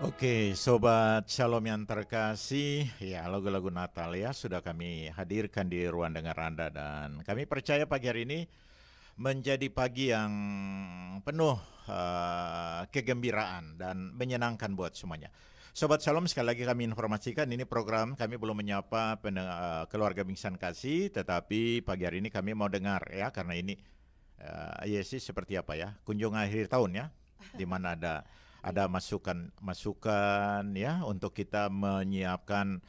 Oke, Sobat Shalom yang terkasih, ya lagu-lagu Natal ya sudah kami hadirkan di ruang dengar Anda dan kami percaya pagi hari ini menjadi pagi yang penuh kegembiraan dan menyenangkan buat semuanya. Sobat Shalom, sekali lagi kami informasikan ini program kami belum menyapa keluarga Bingsan Kasih, tetapi pagi hari ini kami mau dengar ya karena ini Yesus seperti apa ya, kunjungan akhir tahun ya, di mana ada masukan-masukan ya untuk kita menyiapkan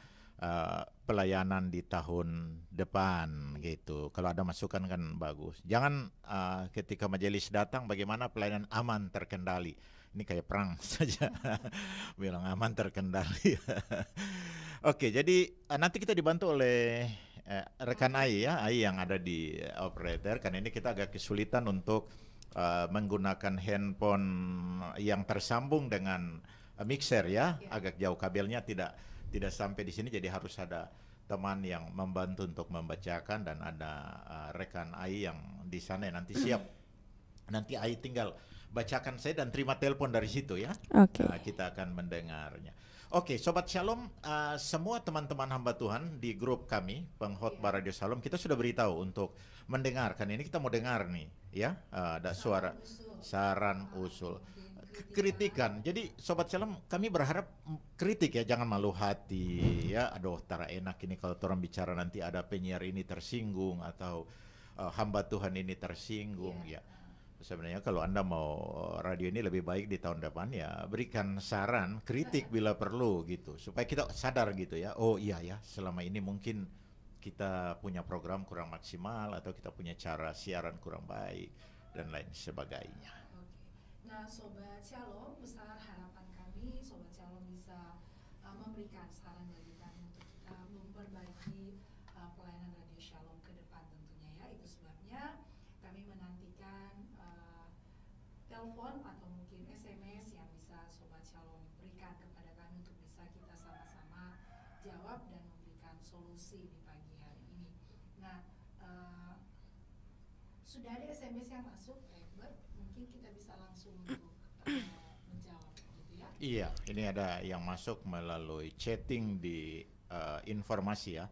pelayanan di tahun depan gitu. Kalau ada masukan kan bagus. Jangan ketika majelis datang bagaimana pelayanan aman terkendali. Ini kayak perang saja. Bilang aman terkendali. Oke, jadi nanti kita dibantu oleh rekan Ai ya, Ai yang ada di operator. Karena ini kita agak kesulitan untuk menggunakan handphone yang tersambung dengan mixer ya, agak jauh kabelnya tidak sampai di sini, jadi harus ada teman yang membantu untuk membacakan dan ada rekan Ai yang di sana yang nanti siap. Nanti Ai tinggal bacakan saya dan terima telepon dari situ ya. Oke. Kita akan mendengarnya. Oke, Sobat Shalom, semua teman-teman hamba Tuhan di grup kami, Pengkhotbah Radio Shalom, kita sudah beritahu untuk mendengarkan. Ini kita mau dengar nih, ya, ada suara, saran, usul, kritikan. Jadi Sobat Shalom, kami berharap kritik ya, jangan malu hati, ya. Aduh, tara enak ini kalau orang bicara nanti ada penyiar ini tersinggung atau hamba Tuhan ini tersinggung, ya. Sebenarnya kalau Anda mau radio ini lebih baik di tahun depan ya berikan saran, kritik bila perlu gitu. Supaya kita sadar gitu ya, oh iya ya selama ini mungkin kita punya program kurang maksimal atau kita punya cara siaran kurang baik dan lain sebagainya. Oke. Nah Sobat Shalom, besar harapan kami Sobat Shalom bisa memberikan saran bagi kami untuk kita memperbaiki pelayanan Radio Shalom ke depan tentunya ya. Itu sebabnya kami menantikan telepon atau mungkin SMS yang bisa Sobat Shalom berikan kepada kami untuk bisa kita sama-sama jawab dan memberikan solusi di pagi hari ini. Nah, sudah ada SMS yang masuk, Egbert, mungkin kita bisa langsung untuk menjawab gitu ya. Iya, ini ada yang masuk melalui chatting di informasi ya,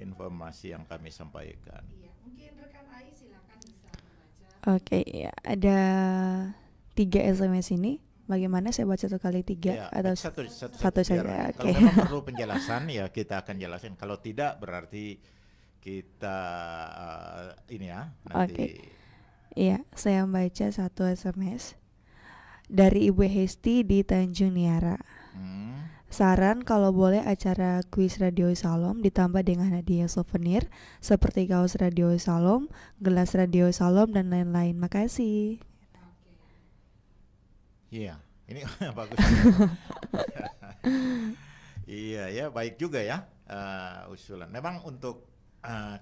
informasi yang kami sampaikan. Iya, mungkin rekan Ai silakan bisa membaca. Oke, ya ada 3 SMS ini. Bagaimana saya baca 1 kali 3 Ya, atau satu saja? Kalau Oke. memang perlu penjelasan ya kita akan jelasin. Kalau tidak berarti kita ini ya nanti. Oke. Iya, saya membaca 1 SMS dari Ibu Hesti di Tanjung Niara. Saran kalau boleh acara kuis Radio Shalom ditambah dengan hadiah souvenir seperti kaos Radio Shalom, gelas Radio Shalom dan lain-lain. Makasih. Iya, ini bagus. Iya ya, baik juga ya usulan. Memang untuk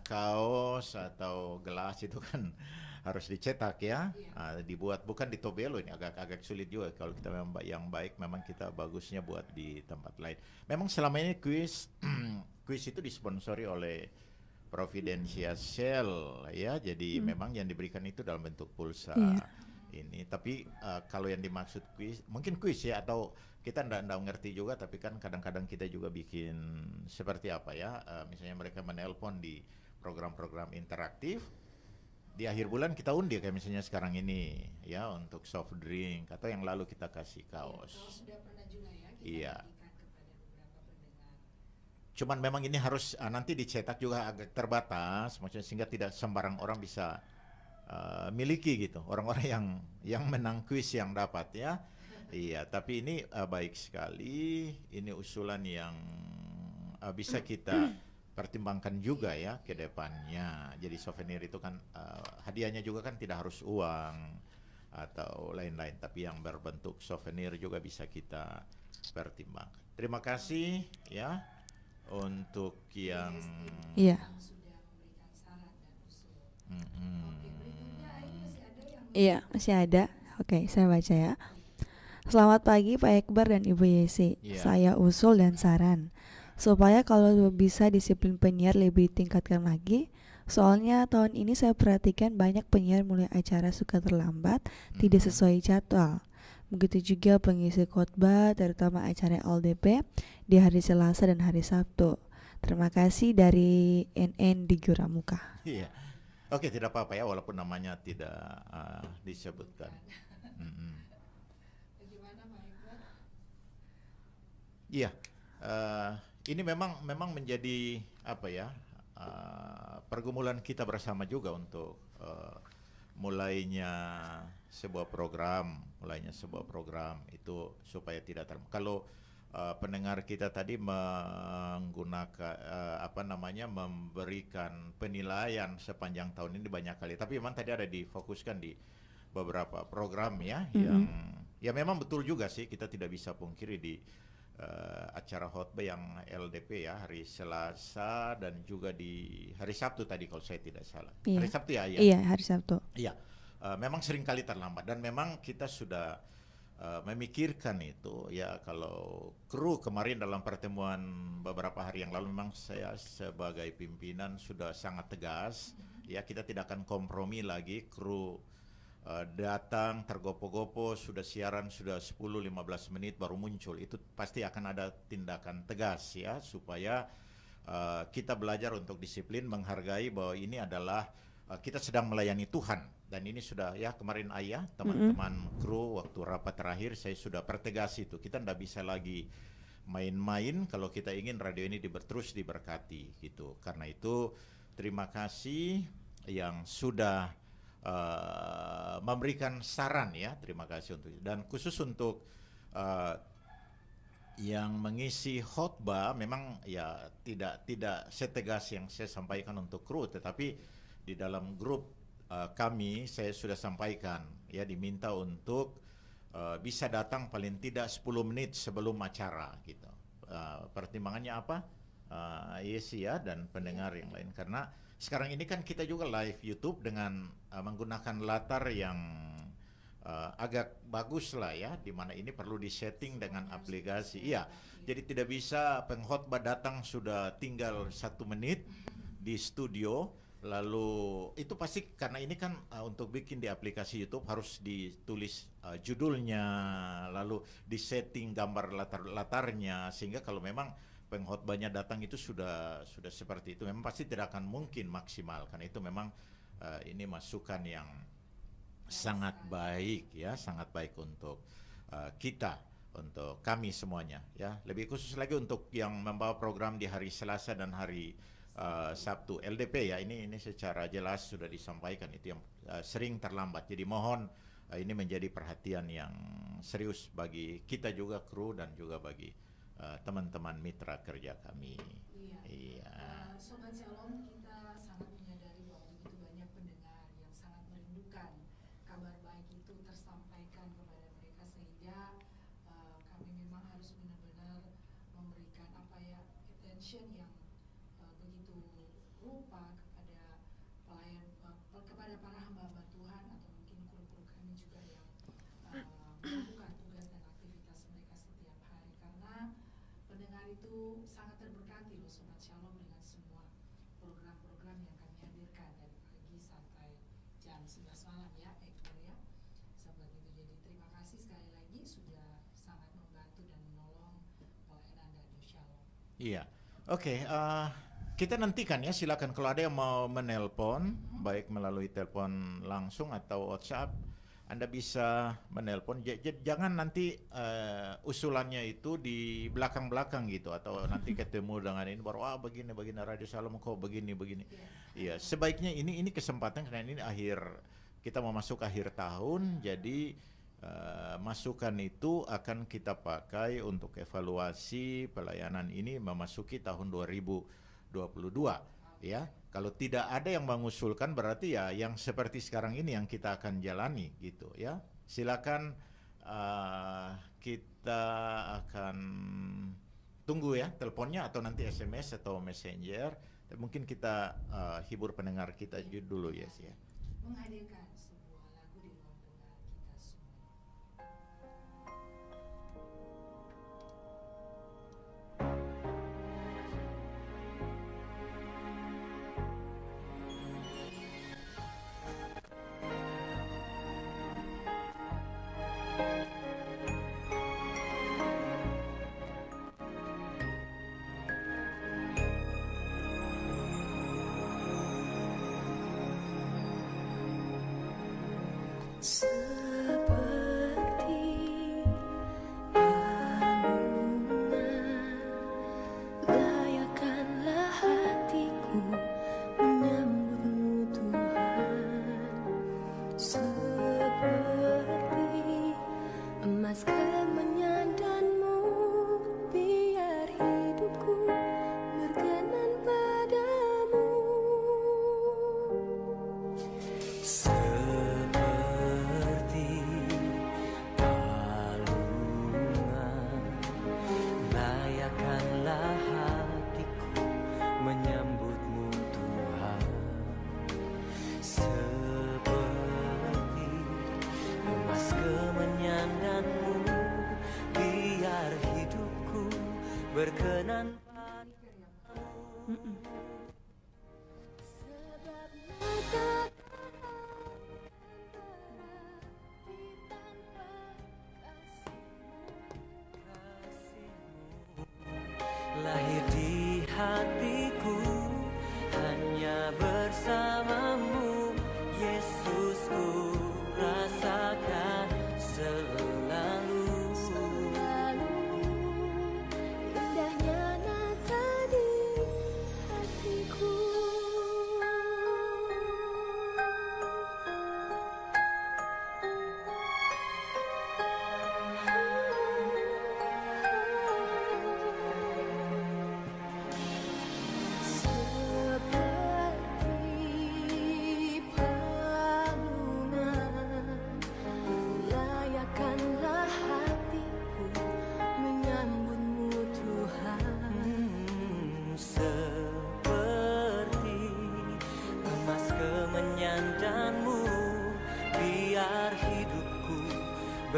kaos atau gelas itu kan harus dicetak ya, dibuat bukan di Tobelo, ini agak sulit juga. Kalau kita memang yang baik, memang kita bagusnya buat di tempat lain. Memang selama ini kuis itu disponsori oleh Providencia Shell ya, jadi memang yang diberikan itu dalam bentuk pulsa. Ini tapi kalau yang dimaksud kuis mungkin kuis ya, atau kita ndak ngerti juga, tapi kan kadang-kadang kita juga bikin seperti apa ya, misalnya mereka menelpon di program-program interaktif di akhir bulan kita undi kayak misalnya sekarang ini ya untuk soft drink, atau yang lalu kita kasih kaos. Kalau sudah pernah juga ya kita Iya. berikan kepada beberapa pendengar. Cuman memang ini harus nanti dicetak juga agak terbatas, maksudnya sehingga tidak sembarang orang bisa miliki gitu, orang-orang yang menang kuis yang dapat ya. Iya, tapi ini baik sekali, ini usulan yang bisa kita pertimbangkan juga ya ke depannya. Jadi souvenir itu kan hadiahnya juga kan tidak harus uang atau lain-lain, tapi yang berbentuk souvenir juga bisa kita pertimbangkan. Terima kasih ya untuk yang Iya. Sudah memberikan saran dan usul. Oke, berikutnya Ai masih ada yang Iya, masih ada. Oke, saya baca ya. Selamat pagi Pak Ekbar dan Ibu Yesi. Iya. Saya usul dan saran supaya kalau bisa disiplin penyiar lebih ditingkatkan lagi. Soalnya tahun ini saya perhatikan banyak penyiar mulai acara suka terlambat, tidak sesuai jadwal. Begitu juga pengisi khotbah terutama acara LDP di hari Selasa dan hari Sabtu. Terima kasih dari NN di Juramuka. Iya. Oke, tidak apa-apa ya walaupun namanya tidak disebutkan. Bagaimana Pak Iqbal? Iya, ini memang menjadi apa ya pergumulan kita bersama juga untuk mulainya sebuah program itu supaya tidak kalau pendengar kita tadi menggunakan memberikan penilaian sepanjang tahun ini banyak kali, tapi memang tadi ada difokuskan di beberapa program ya yang ya memang betul juga sih, kita tidak bisa pungkiri di acara khotbah yang LDP ya hari Selasa dan juga di hari Sabtu tadi kalau saya tidak salah. Iya. Hari Sabtu ya? Iya, hari Sabtu. Iya, memang sering kali terlambat dan memang kita sudah memikirkan itu ya. Kalau kru kemarin dalam pertemuan beberapa hari yang lalu memang saya sebagai pimpinan sudah sangat tegas ya, kita tidak akan kompromi lagi. Kru datang tergopo-gopo, sudah siaran sudah 10-15 menit baru muncul, itu pasti akan ada tindakan tegas ya, supaya kita belajar untuk disiplin, menghargai bahwa ini adalah kita sedang melayani Tuhan. Dan ini sudah ya, kemarin ayah teman-teman kru waktu rapat terakhir saya sudah pertegas itu, kita tidak bisa lagi main-main kalau kita ingin radio ini terus diberkati gitu. Karena itu terima kasih yang sudah memberikan saran ya, terima kasih untuk itu. Dan khusus untuk yang mengisi khotbah memang ya tidak setegas yang saya sampaikan untuk kru, tetapi di dalam grup kami saya sudah sampaikan ya, diminta untuk bisa datang paling tidak 10 menit sebelum acara gitu. Pertimbangannya apa? Yes ya, dan pendengar yang lain, karena sekarang ini kan kita juga live YouTube dengan menggunakan latar yang agak bagus lah ya, dimana ini perlu disetting dengan aplikasi. Iya, jadi tidak bisa pengkhotbah datang sudah tinggal 1 menit di studio, lalu itu pasti karena ini kan untuk bikin di aplikasi YouTube harus ditulis judulnya, lalu disetting gambar latarnya, sehingga kalau memang pengkhotbahnya datang itu sudah seperti itu, memang pasti tidak akan mungkin maksimal. Karena itu memang ini masukan yang sangat baik ya, sangat baik untuk kita, untuk kami semuanya ya. Lebih khusus lagi untuk yang membawa program di hari Selasa dan hari Sabtu LDP ya, ini secara jelas sudah disampaikan itu yang sering terlambat. Jadi mohon ini menjadi perhatian yang serius bagi kita juga kru dan juga bagi teman-teman mitra kerja kami. Iya. Sobat Shalom, kita sangat menyadari bahwa begitu banyak pendengar yang sangat merindukan kabar baik itu tersampaikan kepada mereka, sehingga kami memang harus benar-benar memberikan attention yang begitu rupa kepada kepada para hamba-hamba Tuhan, atau mungkin kru-kru kami juga yang melakukan tugas dan aktivitas mereka setiap hari. Karena pendengar itu sangat terberkati loh Sobat Shalom dengan semua program-program yang kami hadirkan dari pagi sampai jam 11 malam ya Iqbal ya, seperti itu. Jadi terima kasih sekali lagi sudah sangat membantu dan menolong pelayanan Radio Shalom. Iya, oke. Kita nantikan ya, silakan kalau ada yang mau menelpon, baik melalui telepon langsung atau WhatsApp, Anda bisa menelpon. Jangan nanti usulannya itu di belakang-belakang gitu, atau nanti ketemu dengan ini baru begini Radio Shalom kok begini. Iya, sebaiknya ini kesempatan, karena ini kita mau masuk akhir tahun, jadi masukan itu akan kita pakai untuk evaluasi pelayanan ini memasuki tahun 2022 ya. Kalau tidak ada yang mengusulkan, berarti ya yang seperti sekarang ini yang kita akan jalani gitu ya. Silakan, kita akan tunggu ya teleponnya atau nanti SMS atau Messenger. Mungkin kita hibur pendengar kita dulu ya sih ya. Menghadirkan sebuah lagu di ruang dengar kita semua.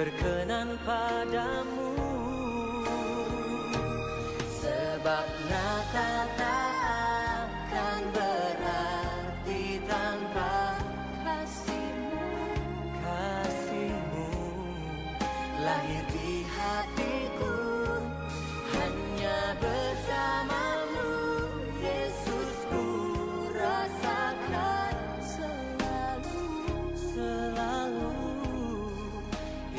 berkenan padamu. Sebab Natal tak akan berarti tanpa kasih-Mu. Kasih-Mu lahir di hatiku, hanya bersama-Mu Yesus ku rasakan selalu. Selalu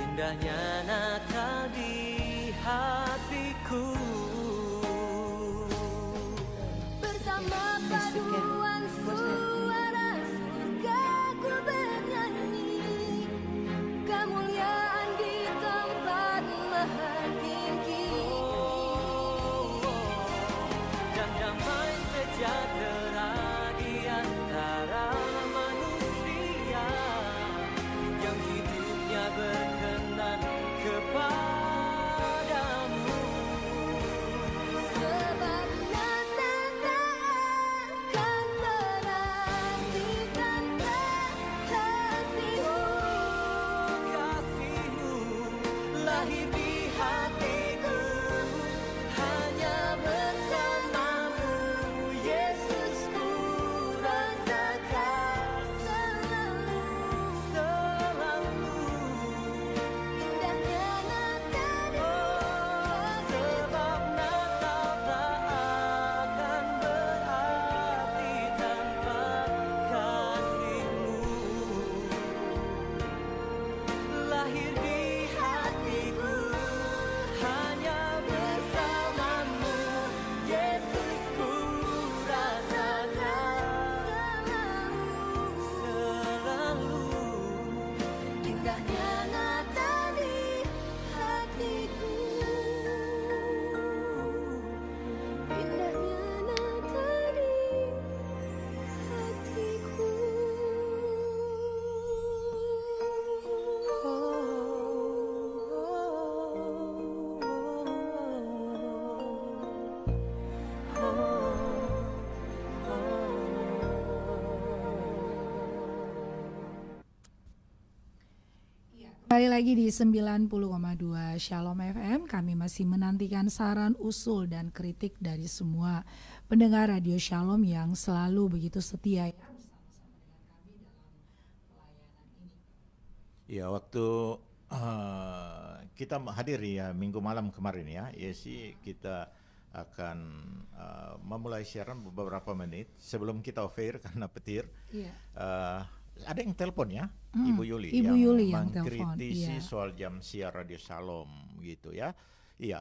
indahnya Natal di hatiku. Bersama paduan suara surga ku bernyanyi, kemuliaan di tempat maha tinggi. Dan damai sejahtera di antara manusia yang hidupnya berkenan kepadamu. Sebab Natal tak akan berarti tanpa kasih-Mu. Kasih-Mu lahir di hatiku, hanya bersama-Mu Yesus ku rasakan Selalu selalu. indahnya Natal di Sebab Natal tak akan berarti tanpa kasih-Mu. Lahir di hatiku, hanya bersama-Mu Yesus ku rasakan selalu. indahnya Natal di hatiku. Indahnya Natal di hatiku. Kembali lagi di 90,2 Shalom FM. Kami masih menantikan saran, usul, dan kritik dari semua pendengar Radio Shalom yang selalu begitu setia ya bersama-sama dengan kami dalam pelayanan ini. Ya, waktu kita hadir ya minggu malam kemarin ya, sih kita akan memulai siaran beberapa menit sebelum kita off air karena petir. Iya. Ada yang telepon ya, Ibu Yuli, Ibu Yuli yang telepon, mengkritisi iya. soal jam siar Radio Shalom gitu ya. Iya.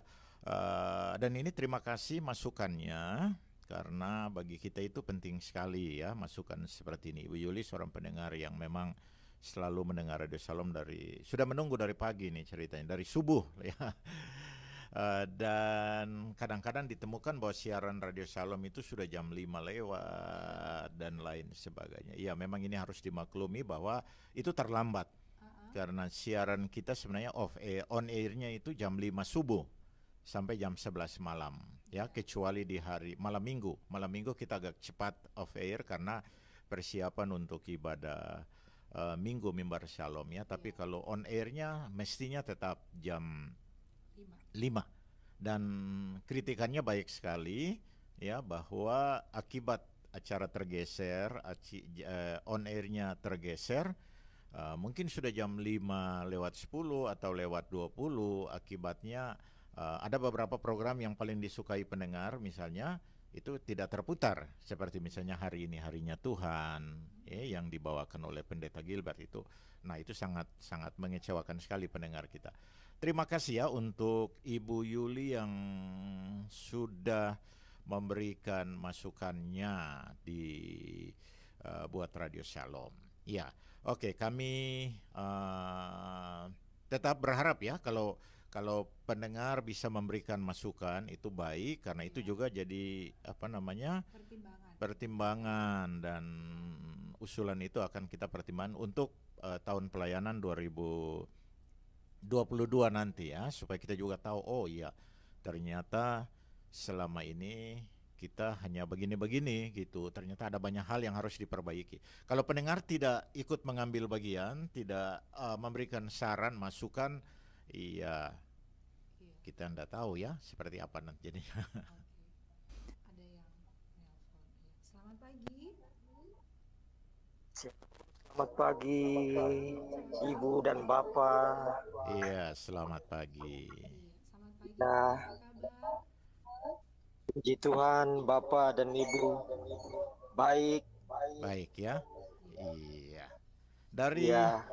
Dan ini terima kasih masukannya karena bagi kita itu penting sekali ya masukan seperti ini. Ibu Yuli seorang pendengar yang memang selalu mendengar Radio Shalom sudah menunggu dari pagi nih ceritanya, dari subuh ya. Dan kadang-kadang ditemukan bahwa siaran Radio Shalom itu sudah jam 5 lewat dan lain sebagainya. Ya memang ini harus dimaklumi bahwa itu terlambat. Karena siaran kita sebenarnya on airnya itu jam 5 subuh sampai jam 11 malam. Ya, kecuali di hari malam minggu. Malam minggu kita agak cepat off air karena persiapan untuk ibadah minggu mimbar Shalom ya. Tapi kalau on airnya mestinya tetap jam 5. Dan kritikannya baik sekali ya bahwa akibat acara tergeser, on airnya tergeser, mungkin sudah jam 5 lewat 10 atau lewat 20, akibatnya ada beberapa program yang paling disukai pendengar misalnya itu tidak terputar, seperti misalnya hari ini harinya Tuhan yang dibawakan oleh Pendeta Gilbert itu. Nah, itu sangat mengecewakan sekali pendengar kita. Terima kasih ya untuk Ibu Yuli yang sudah memberikan masukannya buat Radio Shalom. Ya, oke, kami tetap berharap ya kalau pendengar bisa memberikan masukan itu baik, karena itu juga jadi pertimbangan dan usulan itu akan kita pertimbangkan untuk tahun pelayanan 2022 nanti ya, supaya kita juga tahu oh iya ternyata selama ini kita hanya begini-begini gitu. Ternyata ada banyak hal yang harus diperbaiki. Kalau pendengar tidak ikut mengambil bagian, tidak memberikan saran, masukan, iya Iya. kita tidak tahu ya seperti apa nanti jadinya. Oke. Ada yang nelpon. Ya. Selamat pagi. Selamat pagi, Ibu dan Bapak. Iya, selamat pagi. Iya. Selamat pagi. Nah. Apa kabar? Puji Tuhan, Bapak dan Ibu. Baik. Baik ya. Iya. Dari Ya,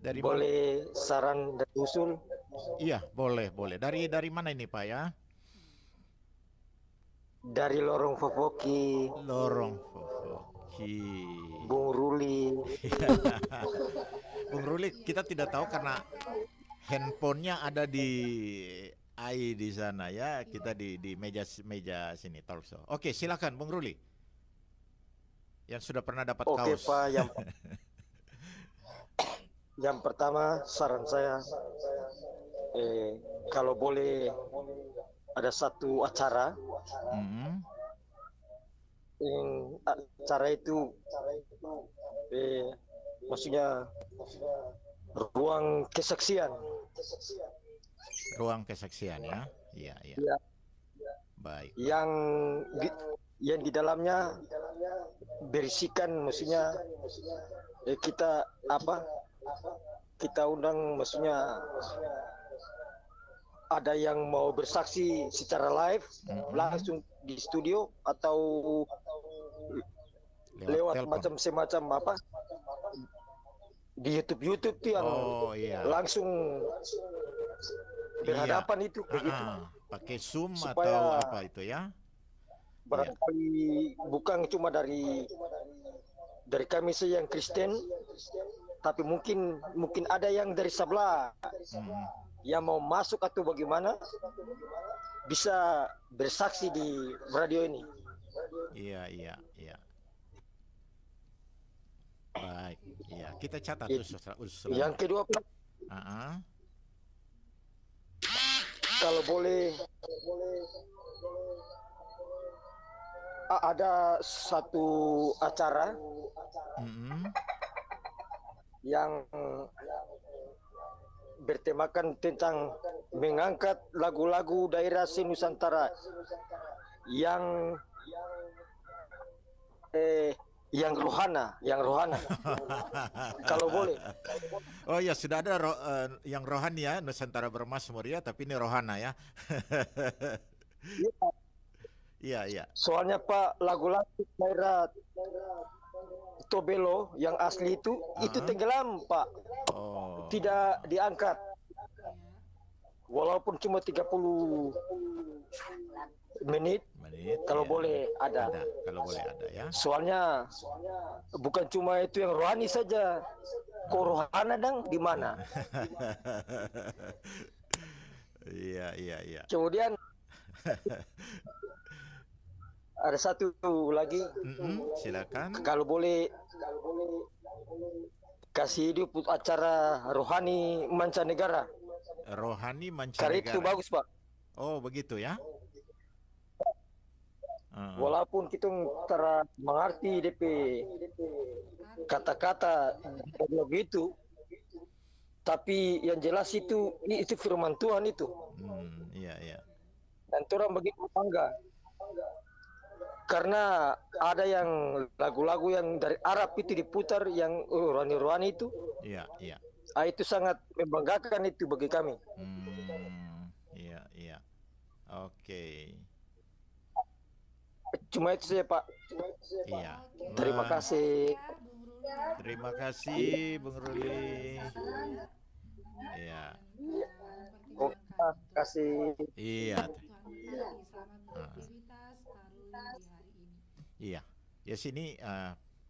dari boleh saran dan usul? Iya, boleh, boleh. Dari mana ini, Pak ya? Dari Lorong Fofoki, Lorong Fofoki. Bung Ruli. Bung Ruli, kita tidak tahu karena handphonenya ada di AI di sana ya. Kita di meja sini, talkshow. Oke, silakan Bung Ruli. Yang sudah pernah dapat Oke, kaos. Pak. Yang pertama saran saya, kalau boleh ada satu acara. Mm-mm. Acara itu maksudnya ruang kesaksian. Ruang kesaksian ya. Iya, iya. Ya, Baik. yang di dalamnya berisikan, maksudnya kita undang, maksudnya ada yang mau bersaksi secara live langsung di studio atau lewat telepon. semacam di YouTube tuh yang Oh iya. langsung berhadapan itu begitu. Pakai Zoom Supaya- atau apa itu ya? Barangkali bukan cuma dari kami saja yang Kristen, tapi mungkin ada yang dari sebelah Mm-mm. yang mau masuk atau bagaimana bisa bersaksi di radio ini. Iya, iya, iya. Baik, iya. Kita catat usulan. Yang kedua, Pak, Ah, kalau boleh ada satu acara mm-mm. yang bertemakan tentang mengangkat lagu-lagu daerah Nusantara yang rohana. Kalau boleh. Oh ya, sudah ada yang rohani ya, Nusantara Bermasmur ya, tapi ini rohana ya. Iya, iya. Soalnya Pak, lagu-lagu daerah Tobelo yang asli itu tenggelam, Pak. Oh. Tidak diangkat. Walaupun cuma 30 menit, kalau iya. boleh ada. Kalau boleh ada ya. Soalnya bukan cuma itu yang rohani saja. Kok rohana dang di mana? Iya, iya, iya. Kemudian ada satu lagi, Silakan. kalau boleh kasih hidup acara rohani mancanegara. Rohani Karena itu mancanegara. bagus, Pak. Oh, begitu ya. Walaupun kita mengerti DP kata-kata begitu, tapi yang jelas itu firman Tuhan itu. Iya, iya. Dan orang begitu bangga. Karena ada yang lagu-lagu yang dari Arab itu diputar yang rohani-rohani itu. Iya, iya. Itu sangat membanggakan itu bagi kami. Iya, iya. Oke. Cuma itu saja, Pak. Iya. Terima Wah, kasih. Ya, Bung Ruli. Terima kasih, Bung Ruli. Iya. Oh, terima kasih. Iya. Tuhan memberkati. Selamat beraktivitas Pak Ruli di hari ini. Iya. Ya sini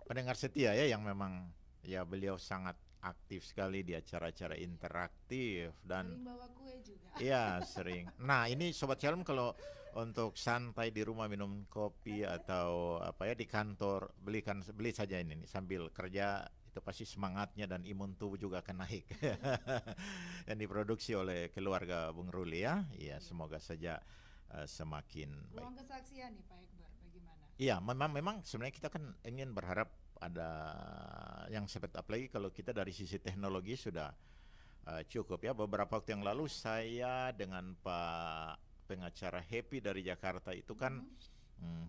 pendengar setia ya yang memang ya beliau sangat aktif sekali di acara-acara interaktif dan Sering bawa kue juga. iya sering. Nah ini Sobat Shalom kalau untuk santai di rumah minum kopi atau apa ya di kantor beli saja ini nih, sambil kerja itu pasti semangatnya dan imun tubuh juga akan naik. Yang diproduksi oleh keluarga Bung Ruli ya. Iya semoga saja semakin baik. Ruang kesaksian nih Pak Ekbar, bagaimana? Iya, memang sebenarnya kita kan ingin berharap ada yang seperti, apalagi kalau kita dari sisi teknologi sudah cukup ya. Beberapa waktu yang lalu saya dengan Pak pengacara Happy dari Jakarta itu kan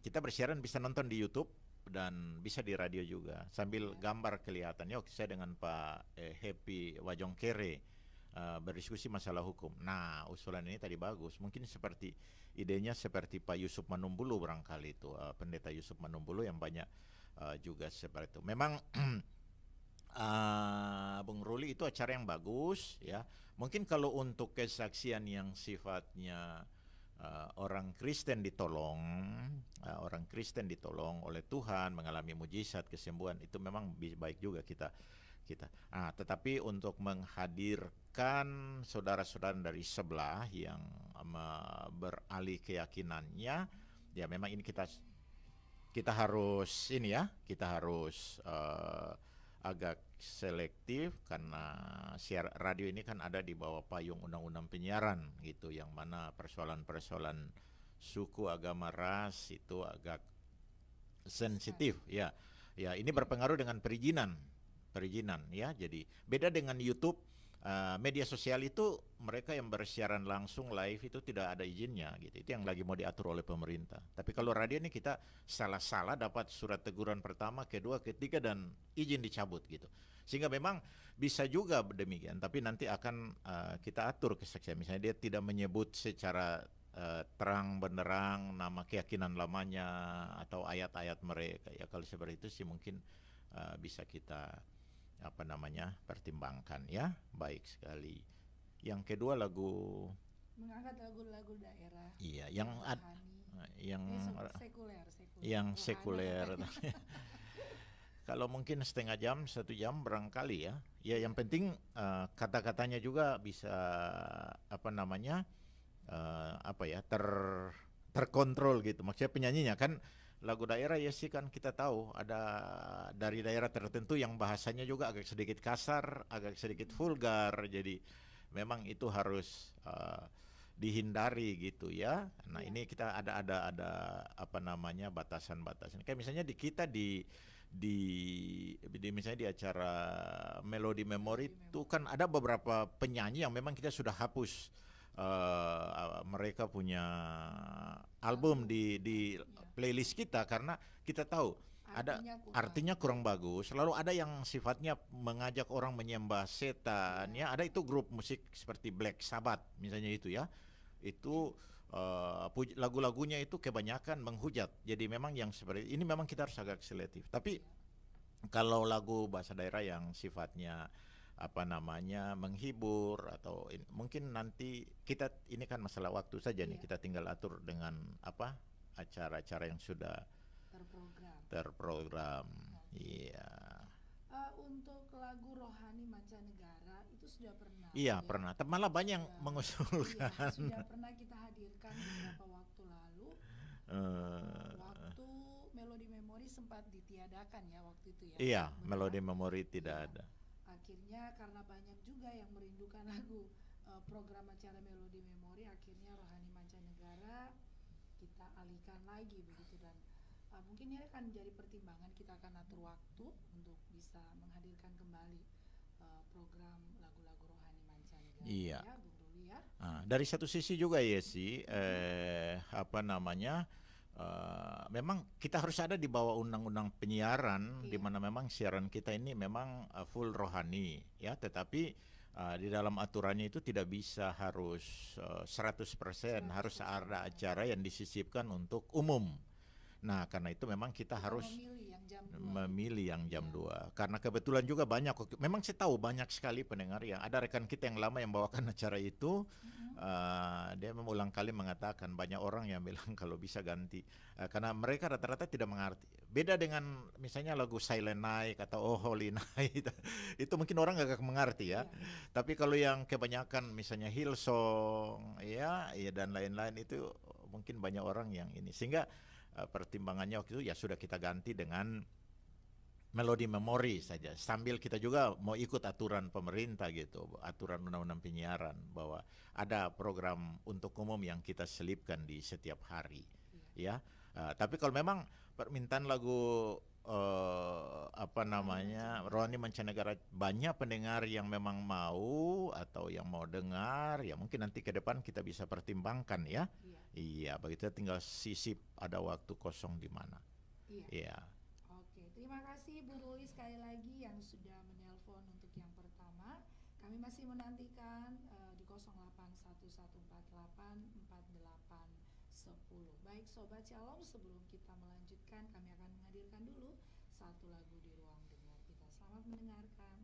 kita bersiaran bisa nonton di YouTube dan bisa di radio juga sambil gambar kelihatan. Ya, waktu saya dengan Pak Happy Wajongkere berdiskusi masalah hukum. Nah, usulan ini tadi bagus. Mungkin seperti idenya seperti Pak Yusuf Manumbulu barangkali itu, Pendeta Yusuf Manumbulu yang banyak juga seperti itu. Memang Bung Ruli itu acara yang bagus ya. Mungkin kalau untuk kesaksian yang sifatnya orang Kristen ditolong, orang Kristen ditolong oleh Tuhan mengalami mujizat kesembuhan, itu memang baik juga kita. Tetapi untuk menghadirkan saudara-saudara dari sebelah yang beralih keyakinannya, ya memang ini kita harus kita harus agak selektif karena radio ini kan ada di bawah payung undang-undang penyiaran gitu, yang mana persoalan-persoalan suku, agama, ras itu agak sensitif ya. Ya, ini berpengaruh dengan perizinan ya. Jadi beda dengan YouTube, media sosial itu mereka yang bersiaran langsung live itu tidak ada izinnya gitu. Itu yang lagi mau diatur oleh pemerintah. Tapi kalau radio ini kita salah dapat surat teguran pertama, kedua, ketiga dan izin dicabut gitu. Sehingga memang bisa juga demikian, tapi nanti akan kita atur kesaksian. Misalnya dia tidak menyebut secara terang benderang nama keyakinan lamanya atau ayat-ayat mereka. Ya kalau seperti itu sih mungkin bisa kita pertimbangkan ya. Baik sekali. Yang kedua mengangkat lagu-lagu daerah. Iya, yang sekuler. Kalau mungkin setengah jam, 1 jam barangkali ya. Ya yang penting kata-katanya juga bisa terkontrol gitu. Maksudnya penyanyinya kan lagu daerah ya sih, kan kita tahu ada dari daerah tertentu yang bahasanya juga agak sedikit kasar, agak sedikit vulgar. Jadi memang itu harus dihindari gitu ya. Nah, ini kita ada batasan-batasan. Kayak misalnya di misalnya di acara Melodi Memori itu kan ada beberapa penyanyi yang memang kita sudah hapus mereka punya album di playlist kita karena kita tahu artinya kurang bagus. Lalu ada yang sifatnya mengajak orang menyembah setan ya. Ada itu grup musik seperti Black Sabbath misalnya itu ya. Itu lagu-lagunya itu kebanyakan menghujat. Jadi memang yang seperti ini memang kita harus agak selektif. Tapi kalau lagu bahasa daerah yang sifatnya menghibur atau mungkin nanti kita ini kan masalah waktu saja nih, kita tinggal atur dengan acara-acara yang sudah terprogram. Iya. Untuk lagu rohani mancanegara itu sudah pernah. Iya, pernah. Malah banyak yang mengusulkan. Iya, sudah pernah kita hadirkan beberapa waktu lalu. Waktu Melodi Memori sempat ditiadakan ya waktu itu ya. Iya, Melodi Memori tidak ada. Akhirnya karena banyak juga yang merindukan lagu program acara Melodi Memori, akhirnya rohani mancanegara kita alihkan lagi begitu. Dan mungkin ini akan jadi pertimbangan, kita akan atur waktu untuk bisa menghadirkan kembali program lagu-lagu rohani mancanegara. Iya. Ya, Bung Ruli ya. Dari satu sisi juga ya sih memang kita harus ada di bawah undang-undang penyiaran, di mana memang siaran kita ini memang full rohani ya, tetapi di dalam aturannya itu tidak bisa harus 100%, harus ada acara yang disisipkan untuk umum. Nah, karena itu memang kita harus memilih yang jam 2. Karena kebetulan juga banyak, memang saya tahu banyak sekali pendengar yang ada rekan kita yang lama yang bawakan acara itu. Dia mengulang kali mengatakan, banyak orang yang bilang kalau bisa ganti. Karena mereka rata-rata tidak mengerti. Beda dengan misalnya lagu Silent Night atau Oh Holy Night. Itu mungkin orang agak mengerti ya. Tapi kalau yang kebanyakan misalnya Hillsong ya dan lain-lain itu mungkin banyak orang yang ini. Sehingga pertimbangannya waktu itu ya sudah kita ganti dengan melodi memori saja, sambil kita juga mau ikut aturan pemerintah gitu, aturan undang-undang penyiaran, bahwa ada program untuk umum yang kita selipkan di setiap hari, ya. Tapi kalau memang permintaan lagu apa namanya, Rohani Mancanegara, banyak pendengar yang memang mau atau yang mau dengar, ya mungkin nanti ke depan kita bisa pertimbangkan ya. Iya, begitu, tinggal sisip ada waktu kosong di mana. Iya. Oke, terima kasih Bu Ruli sekali lagi yang sudah menelpon untuk yang pertama. Kami masih menantikan di 0811484810. Baik Sobat Shalom, sebelum kita melanjutkan, kami akan menghadirkan dulu satu lagu di ruang dengar kita. Selamat mendengarkan.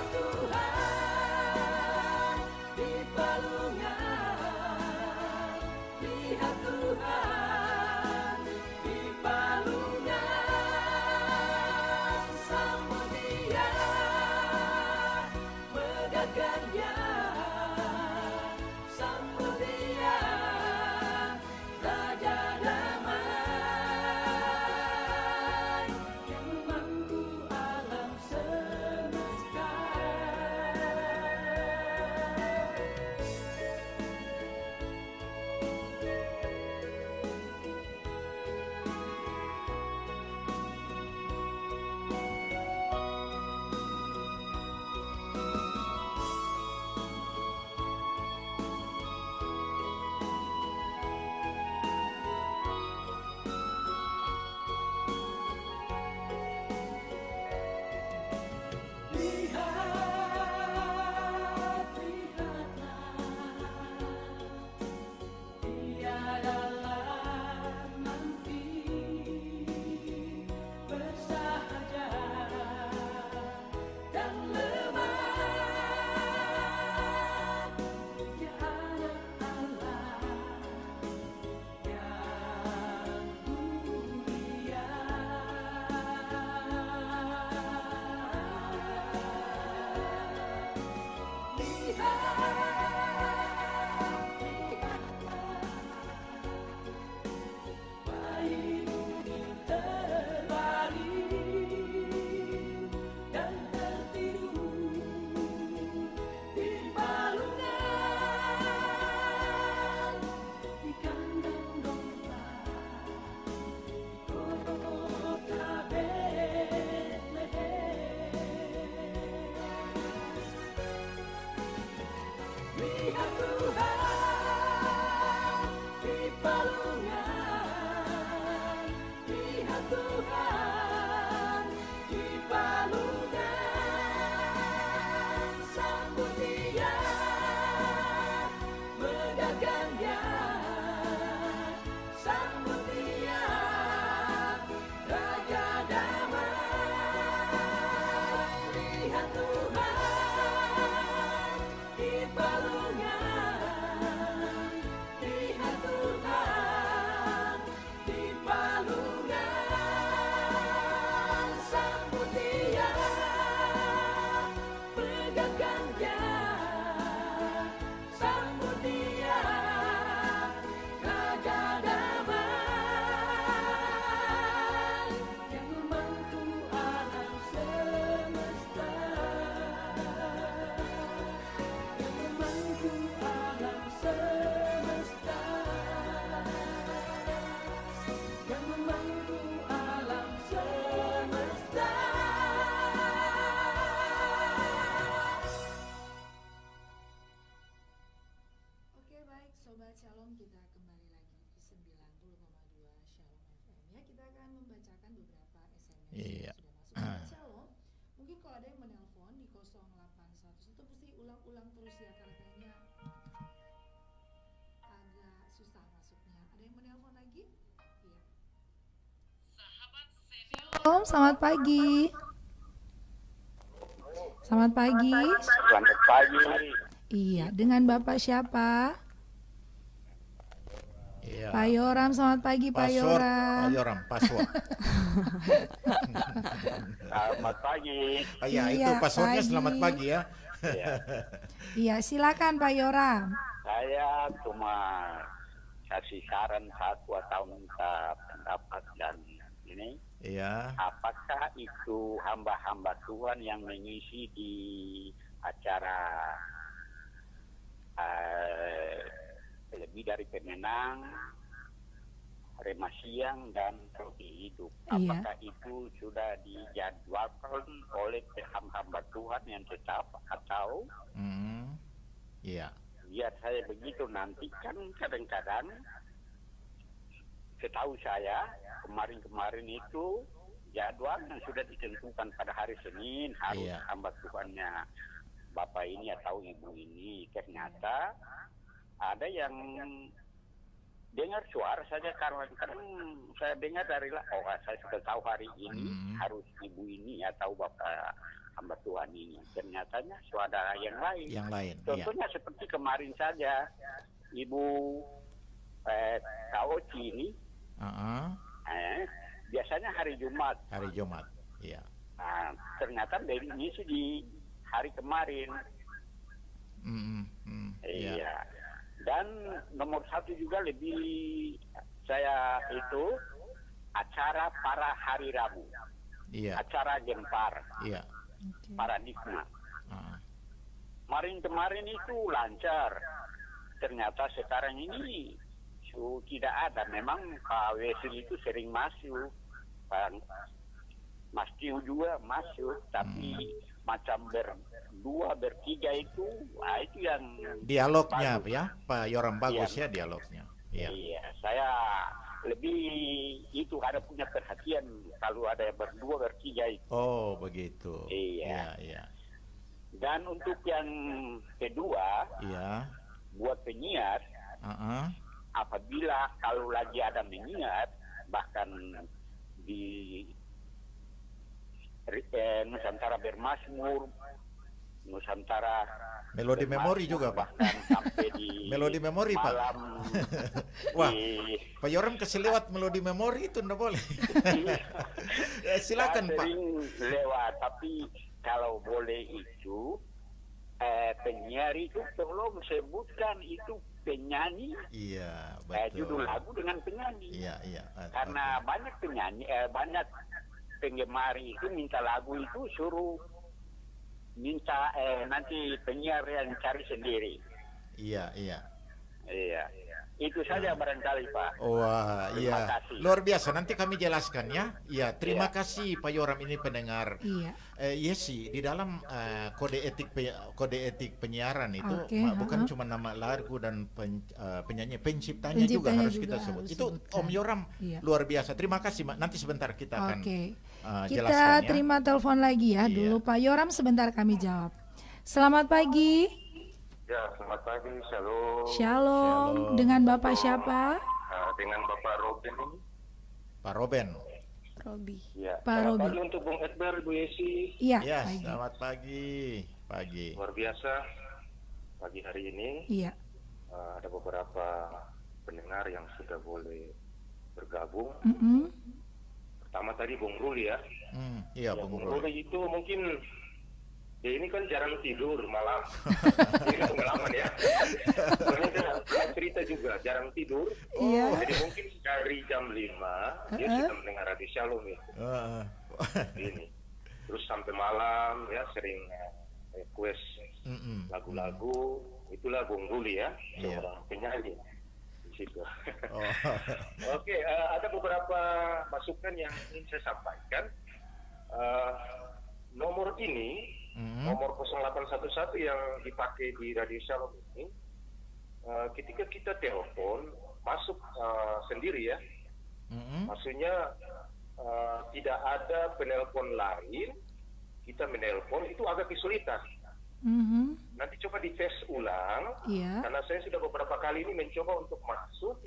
Tuhan di palungan. kalau ada yang menelpon di 0800 itu mesti ulang-ulang terus ya karena kayaknya agak susah masuknya. Ada yang menelpon lagi? Iya. Shalom, selamat pagi. Selamat pagi. Selamat pagi. Iya, dengan Bapak siapa? Iya. Pak Yoram, selamat pagi Pak Password, Yoram. Pak Yoram, password. Selamat pagi. Ah, ya, itu Iya, passwordnya pagi. selamat pagi ya. Ya, Iya, silakan Pak Yoram. saya cuma kasih saran satu atau minta pendapat dan ini. Iya. Apakah itu hamba-hamba Tuhan yang mengisi di acara lebih dari pemenang, remah siang dan roti hidup? Iya. Apakah itu sudah dijadwalkan oleh hamba Tuhan yang tetap atau Iya. biar saya begitu? Nanti kan kadang-kadang setahu saya kemarin-kemarin itu jadwal yang sudah ditentukan pada hari Senin harus Iya. hamba Tuhannya Bapak ini atau Ibu ini. Ternyata ada yang dengar suara saja, kadang-kadang saya dengar dari saya sudah tahu hari ini harus Ibu ini atau Bapak hamba Tuhan ini. Ternyatanya suara yang lain. Yang lain. Iya. Contohnya seperti kemarin saja Ibu Kaoci ini biasanya hari Jumat. Hari Jumat. Iya. Nah, ternyata dari ini sih di hari kemarin. Iya. Iya. Dan nomor satu juga lebih saya itu acara para hari Rabu. Iya. Acara Gempar, Iya. Paradigma. Ah. Kemarin itu lancar. Ternyata sekarang ini tidak ada. Memang Pak Wesley itu sering masuk. Mas Tio juga masuk. Tapi macam berdua, bertiga itu, itu yang Dialognya bagus. ya, Pak Yoram, bagus Iya. ya dialognya. Iya. Iya, saya lebih itu ada punya perhatian kalau ada yang berdua, bertiga itu. Oh, begitu. Iya. Iya. Dan untuk yang kedua, Iya. buat penyiar, apabila kalau lagi ada menyiar, bahkan di Nusantara Bermasmur, Nusantara Melodi memori juga, Pak. bahkan sampai di Melodi memori, Pak. malam Wah, di Pak Yoram keselewat melodi memori itu enggak boleh. Silakan, saya Pak. sering lewat, tapi kalau boleh itu penyiar itu tolong sebutkan itu penyanyi, Iya, judul betul. lagu dengan penyanyi. Iya. Karena banyak penyanyi, banyak penggemar itu minta lagu itu suruh minta nanti penyiar yang cari sendiri. Iya. Iya. Itu saja barangkali, Pak. Wah, Terima iya. kasih. Luar biasa. Nanti kami jelaskan ya. Iya, terima kasih Pak Yoram ini pendengar. Iya. Iya sih, di dalam kode etik penyiaran itu Oke, bukan cuma nama lagu dan penyanyi, penciptanya juga Penciptanya harus juga kita sebut. harus Itu sebutkan. Om Yoram Iya. luar biasa. Terima kasih, Mak. Nanti sebentar kita akan Oke. jelaskan Kita ya. terima telepon lagi ya. Iya. Dulu Pak Yoram, sebentar kami jawab. Selamat pagi. Ya, selamat pagi, shalom. Shalom. Dengan Bapak siapa? Dengan Bapak Robin. Pak Roben. Robi. Ya, Pak selamat Robin. pagi untuk Bung Edgar, Bu Yesi. Iya. Ya, pagi. selamat pagi. Pagi. Luar biasa, pagi hari ini Iya. ada beberapa pendengar yang sudah boleh bergabung. Pertama tadi Bung Ruli ya. Iya, Ya, Bung Bung Ruli. Ruli itu mungkin ini kan jarang tidur malam. Ini kan pengalaman ya. Soalnya dia pernah cerita juga jarang tidur. Iya. Jadi mungkin dari jam 5 dia sudah mendengar Radio Shalom ya. Ini. Terus sampai malam ya sering request lagu-lagu. Itulah Bung Ruli ya, Iya. seorang penyanyi di situ. Oh. Oke, ada beberapa masukan yang ingin saya sampaikan. Nomor ini, nomor 0811 yang dipakai di Radio Shalom ini, ketika kita telepon masuk sendiri ya, maksudnya tidak ada penelpon lain kita menelpon itu agak kesulitan. Nanti coba dites ulang, karena saya sudah beberapa kali ini mencoba untuk masuk.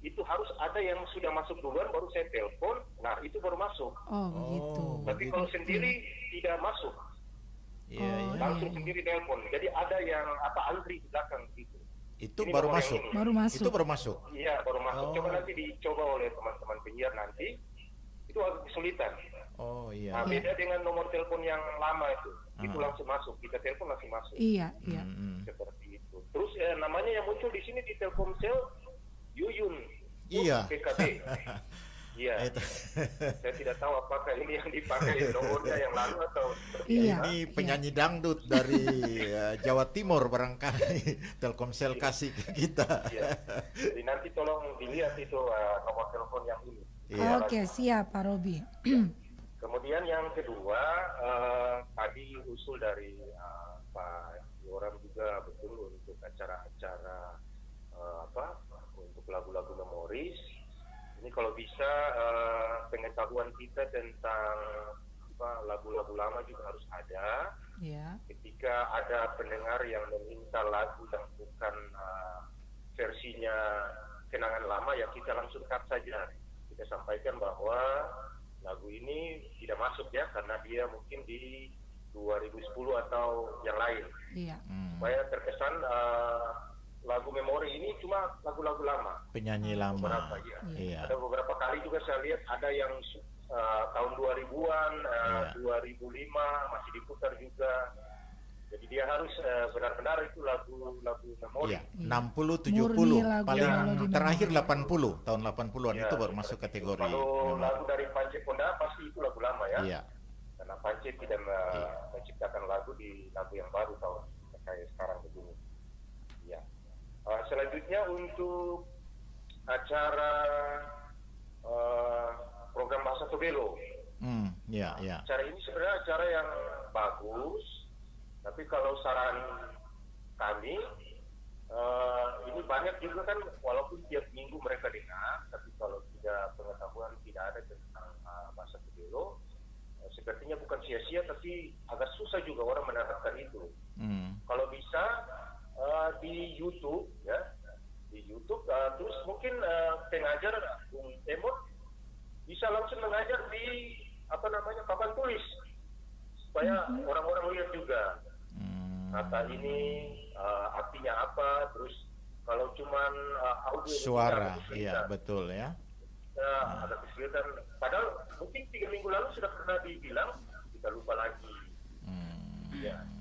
Itu harus ada yang sudah masuk duluan, baru saya telepon. Nah, itu baru masuk. Begitu. Tapi kalau sendiri tidak masuk, langsung sendiri telepon. Jadi ada yang antri di belakang gitu. Itu Ini baru yang masuk. ini. Baru masuk. Itu baru masuk. Iya, baru masuk. Coba nanti dicoba oleh teman-teman penyiar nanti. Itu agak kesulitan. Oh iya. Nah, beda dengan nomor telepon yang lama itu. Itu langsung masuk. Kita telepon langsung masuk. Iya. Seperti itu. Terus namanya yang muncul di sini di Telkomsel Yuyun. Iya. PKB. Iya. Saya tidak tahu apakah ini yang dipakai nomornya yang lalu atau Ini penyanyi dangdut dari Jawa Timur barangkali Telkomsel kasih ke kita. Iya. Jadi nanti tolong dilihat itu nomor telepon yang ini. Oke, siap Pak Robi. Kemudian yang kedua, tadi usul dari Pak Yoram juga betul untuk acara-acara untuk lagu-lagu memoris. Ini kalau bisa pengetahuan kita tentang lagu-lagu lama juga harus ada. Ketika ada pendengar yang meminta lagu yang bukan versinya kenangan lama, ya kita langsung cut saja. Kita sampaikan bahwa lagu ini tidak masuk ya, karena dia mungkin di 2010 atau yang lain. Supaya terkesan lagu memori ini cuma lagu-lagu lama. Penyanyi lama. Beberapa, ya. Ada beberapa kali juga saya lihat ada yang tahun 2000-an, 2005 masih diputar juga. Jadi dia harus benar-benar itu lagu-lagu memori. 60-70, paling terakhir 80, tahun 80-an itu baru masuk kategori. Kalau lagu dari Pance Ponda pasti itu lagu lama ya. Iya. Karena Pance tidak menciptakan lagu di lagu yang baru tahun kayak sekarang begini. Ya. Selanjutnya untuk acara program Bahasa Tobelo. Acara ini sebenarnya acara yang bagus. Tapi kalau saran kami, ini banyak juga kan, walaupun tiap minggu mereka dengar, tapi kalau tidak pengetahuan tidak ada tentang bahasa Tobelo, sepertinya bukan sia-sia, tapi agak susah juga orang menerapkan itu. Kalau bisa di YouTube, ya, di YouTube, terus mungkin pengajar Bung Emon bisa langsung mengajar di papan tulis, supaya orang-orang lihat juga. Kata ini artinya apa, terus kalau cuman audio suara, iya betul ya. Ada kesulitan. Padahal mungkin 3 minggu lalu sudah pernah dibilang, kita lupa lagi.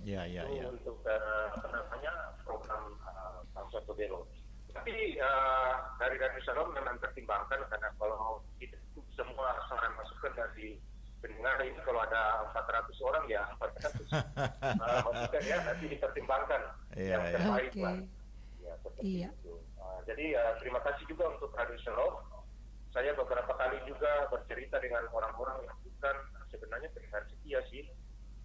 Itu untuk program Bahasa Tobelo. Tapi dari Radio Shalom memang pertimbangkan, karena kalau kita semua saran masukan dari pendengar ini, kalau ada 400 orang ya 400 masukan ya, nanti dipertimbangkan yang terbaik lah. Ya, seperti itu. Jadi terima kasih juga untuk Radio Shalom. Saya beberapa kali juga bercerita dengan orang-orang yang bukan sebenarnya pendengar setia sih,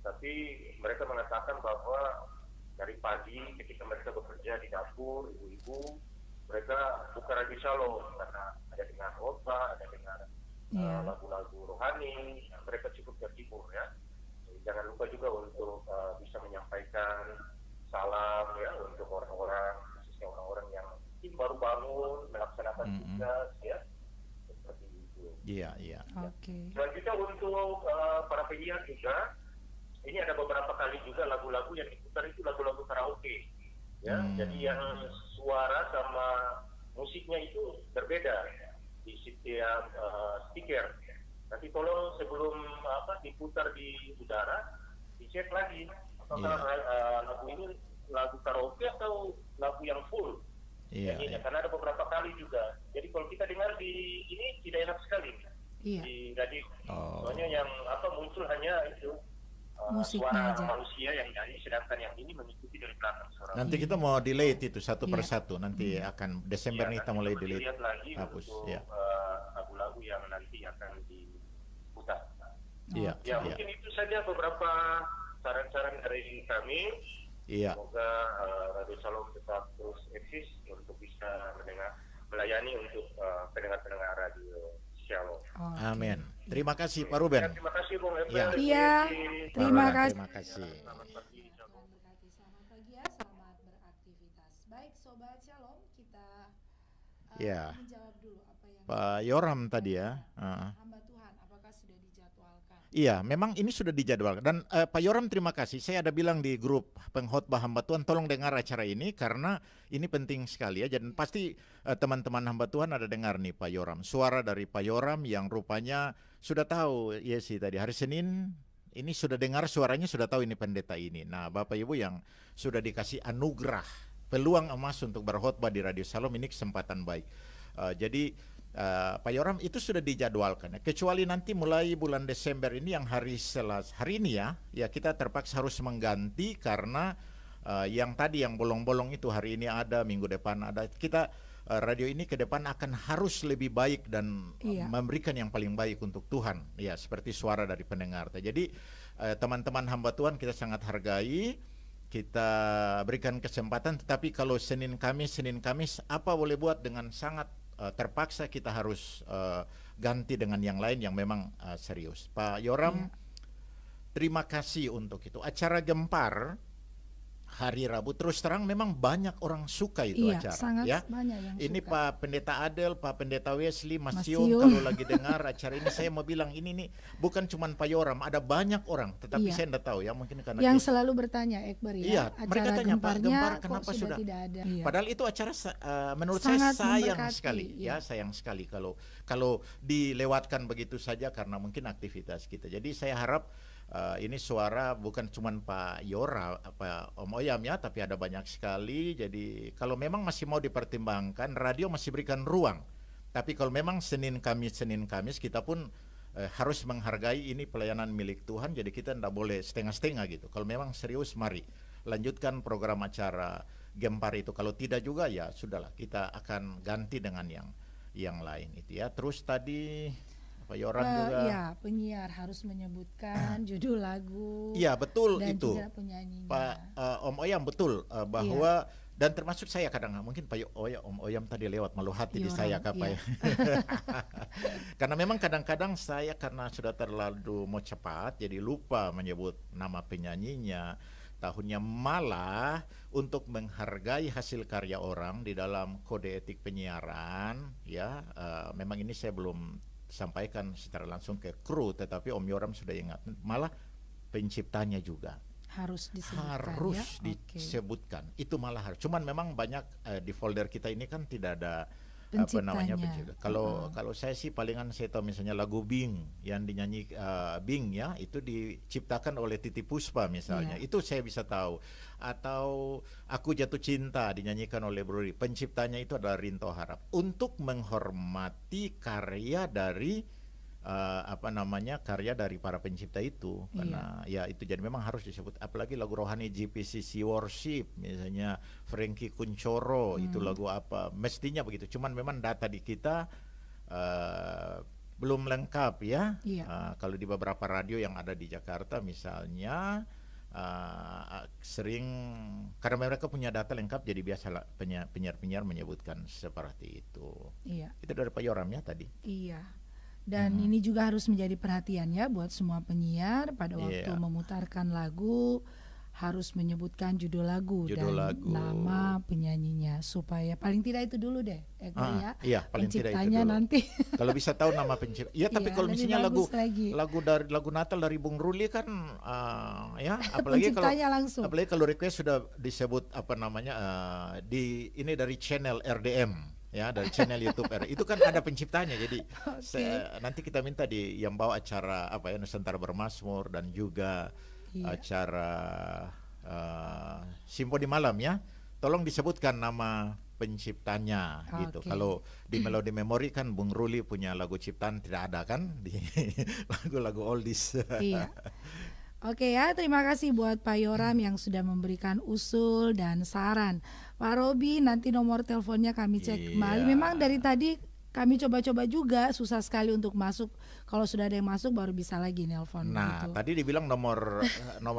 tapi mereka mengatakan bahwa dari pagi ketika mereka bekerja di dapur, ibu-ibu, mereka buka Radio Shalom karena ada dengar khotbah, ada dengar lagu-lagu rohani, mereka cukup terhibur ya. Jadi jangan lupa juga untuk bisa menyampaikan salam ya untuk orang-orang, khususnya orang-orang yang mungkin baru bangun melaksanakan tugas ya, seperti itu. Iya. Selanjutnya untuk para penyiar juga, ini ada beberapa kali juga lagu-lagu yang diputar itu lagu-lagu karaoke ya. Jadi yang suara sama musiknya itu berbeda di setiap speaker. Nanti tolong sebelum diputar di udara, dicek lagi apakah lagu ini lagu karaoke atau lagu yang full. Karena ada beberapa kali juga. Jadi kalau kita dengar di ini tidak enak sekali di radio. Soalnya yang muncul hanya itu suara manusia yang nyanyi, sedangkan yang ini mengikuti dari belakang suara. Nanti kita mau delete itu satu persatu. Nanti akan Desember nih kita mulai delete. Lihat lagi hapus untuk lagu-lagu yang nanti akan diputar. Mungkin itu saja beberapa saran-saran dari kami. Semoga Radio Shalom tetap terus eksis untuk bisa melayani untuk pendengar-pendengar radio Shalom. Amin. Terima kasih Pak Ruben. Ya, terima kasih Bung Ebel. Ya. Iya, terima kasih. Terima kasih. Selamat pagi ya, selamat beraktivitas. Baik, Sobat Shalom, kita Ya. menjawab dulu apa yang Pak Yoram tadi ya. hamba Tuhan, apakah sudah dijadwalkan? Iya, memang ini sudah dijadwalkan. Dan Pak Yoram terima kasih. Saya ada bilang di grup pengkhotbah hamba Tuhan, tolong dengar acara ini karena ini penting sekali ya. Dan pasti teman-teman hamba Tuhan ada dengar nih Pak Yoram. Suara dari Pak Yoram yang rupanya sudah tahu, Yesi tadi hari Senin ini sudah dengar suaranya, sudah tahu ini pendeta ini. Nah, Bapak Ibu yang sudah dikasih anugerah peluang emas untuk berkhotbah di Radio Shalom, ini kesempatan baik. Jadi Pak Yoram itu sudah dijadwalkan. Kecuali nanti mulai bulan Desember ini yang hari ini ya kita terpaksa harus mengganti karena yang tadi yang bolong-bolong itu hari ini ada, minggu depan ada. Kita radio ini ke depan akan harus lebih baik dan memberikan yang paling baik untuk Tuhan. Ya, seperti suara dari pendengar. Jadi teman-teman hamba Tuhan kita sangat hargai. Kita berikan kesempatan, tetapi kalau Senin Kamis apa boleh buat dengan sangat terpaksa kita harus ganti dengan yang lain yang memang serius. Pak Yoram, terima kasih untuk itu. Acara Gempar hari Rabu terus terang memang banyak orang suka itu acara. Sangat ya. banyak yang ini suka. Pak Pendeta Adel, Pak Pendeta Wesley, Mas Mas Yum, Yum. kalau lagi dengar acara ini saya mau bilang ini nih bukan cuma Pak Yoram, ada banyak orang, tetapi saya tidak tahu ya mungkin karena yang selalu bertanya Ekber ya. Iya, acara mereka tanya Pak Gempar kenapa kok sudah tidak ada. Padahal itu acara menurut Sangat saya sayang memberkati, sekali ya, sayang sekali kalau dilewatkan begitu saja karena mungkin aktivitas kita. Jadi saya harap ini suara bukan cuma Pak Yora, Om Oyam ya, tapi ada banyak sekali. Jadi kalau memang masih mau dipertimbangkan, radio masih berikan ruang. Tapi kalau memang Senin Kamis kita pun harus menghargai ini pelayanan milik Tuhan. Jadi kita tidak boleh setengah-setengah gitu. Kalau memang serius, mari lanjutkan program acara Gempar itu. Kalau tidak juga ya sudahlah, kita akan ganti dengan yang lain itu ya. Terus tadi Pak Yoran juga. Ya, penyiar harus menyebutkan judul lagu. Iya, betul dan itu. juga penyanyinya. Pak Om Oyam betul bahwa dan termasuk saya kadang mungkin Pak Om Oyam tadi lewat malu hati di saya ya. Karena memang kadang-kadang saya karena sudah terlalu mau cepat jadi lupa menyebut nama penyanyinya. Tahunnya malah untuk menghargai hasil karya orang di dalam kode etik penyiaran ya. Memang ini saya belum sampaikan secara langsung ke kru, tetapi Om Yoram sudah ingat, malah penciptanya juga harus disebutkan. Harus disebutkan. Itu malah harus. Cuman memang banyak di folder kita ini kan tidak ada penciptanya. pencipta. Kalau saya sih palingan saya tahu misalnya lagu Bing yang dinyanyi Bing ya, itu diciptakan oleh Titi Puspa misalnya. Itu saya bisa tahu. Atau Aku Jatuh Cinta dinyanyikan oleh Brody. Penciptanya itu adalah Rinto Harap. Untuk menghormati karya dari karya dari para pencipta itu, karena ya itu jadi memang harus disebut. Apalagi lagu rohani GPCC Worship misalnya Frankie Kuncoro, itu lagu apa mestinya begitu. Cuman memang data di kita belum lengkap ya. Kalau di beberapa radio yang ada di Jakarta misalnya sering karena mereka punya data lengkap, jadi biasalah penyiar-penyiar menyebutkan seperti itu. Itu dari Pak Yoram ya tadi. Dan ini juga harus menjadi perhatian ya buat semua penyiar pada waktu memutarkan lagu harus menyebutkan judul lagu dan nama penyanyinya, supaya paling tidak itu dulu deh ya. Iya, paling tidak itu dulu. Nanti kalau bisa tahu nama pencipta. Ya, tapi kalau misalnya lagu Natal dari Bung Ruli kan ya, apalagi kalau request sudah disebut ini dari channel RDM. Ya, dari channel YouTube itu kan ada penciptanya. Jadi nanti kita minta yang bawa acara Nusantara Bermazmur dan juga acara Simponi Malam ya, tolong disebutkan nama penciptanya gitu. Kalau di Melodi Memori kan Bung Ruli punya lagu ciptaan tidak ada kan di lagu-lagu oldies. Oke ya, terima kasih buat Pak Yoram yang sudah memberikan usul dan saran. Pak Robi, nanti nomor teleponnya kami cek kembali. Memang dari tadi kami coba-coba juga, susah sekali untuk masuk. Kalau sudah ada yang masuk baru bisa lagi nelpon. Nah, gitu. tadi dibilang nomor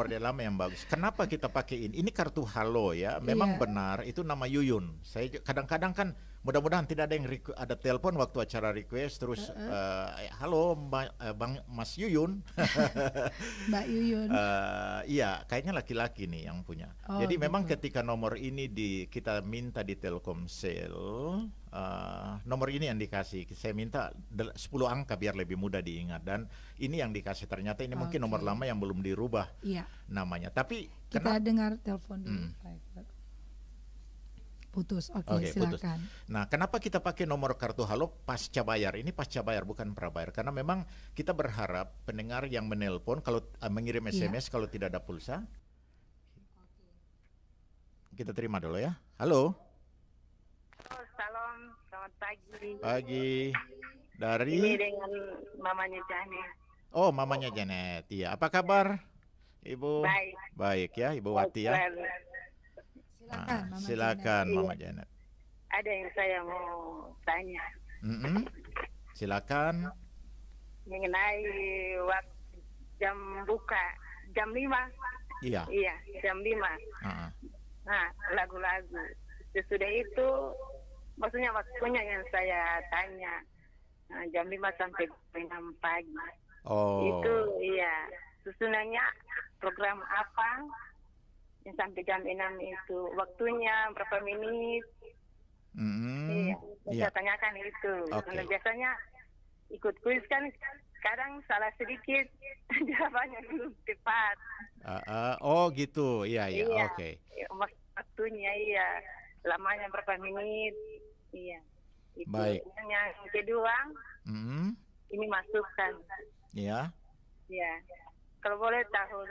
di dalam yang bagus. Kenapa kita pakai ini? Ini kartu halo ya. Memang benar itu nama Yuyun. Saya kadang-kadang kan mudah-mudahan tidak ada yang ada telepon waktu acara request terus halo Bang Mas Yuyun. Mbak Yuyun. Iya, kayaknya laki-laki nih yang punya. Jadi memang ketika nomor ini kita minta di Telkomsel, nomor ini yang dikasih. Saya minta 10 angka biar lebih mudah diingat, dan ini yang dikasih. Ternyata ini mungkin nomor lama yang belum dirubah namanya. Tapi kita dengar telepon dulu. Putus. Oke, silakan. Putus. Nah, kenapa kita pakai nomor kartu halo pasca bayar? Ini pasca bayar bukan prabayar, karena memang kita berharap pendengar yang menelpon kalau mengirim SMS kalau tidak ada pulsa. Kita terima dulu ya. Halo. Salam, selamat pagi. Pagi. Dari ini dengan mamanya Janet. Oh, mamanya Janet. Iya, apa kabar? Ibu. Baik. Baik ya, Ibu Wati ya. Silakan Mama Janet. Ada yang saya mau tanya. Silakan. Mengenai waktu jam buka, jam 5. Iya. Iya, jam 5. Nah, lagu-lagu. Sesudah itu, maksudnya waktunya yang saya tanya. Nah, jam 5 sampai 6 pagi. Oh. Itu iya. Susunannya program apa? Yang sampai jam 6 itu waktunya berapa menit? Iya, saya tanyakan itu. Karena biasanya ikut kuis kan kadang salah sedikit jawabannya belum tepat. Oh gitu, iya. Oke. Waktunya lamanya berapa menit? Iya. Itu. Baik. Yang kedua, ini masukkan. Iya. Iya. Kalau boleh tahun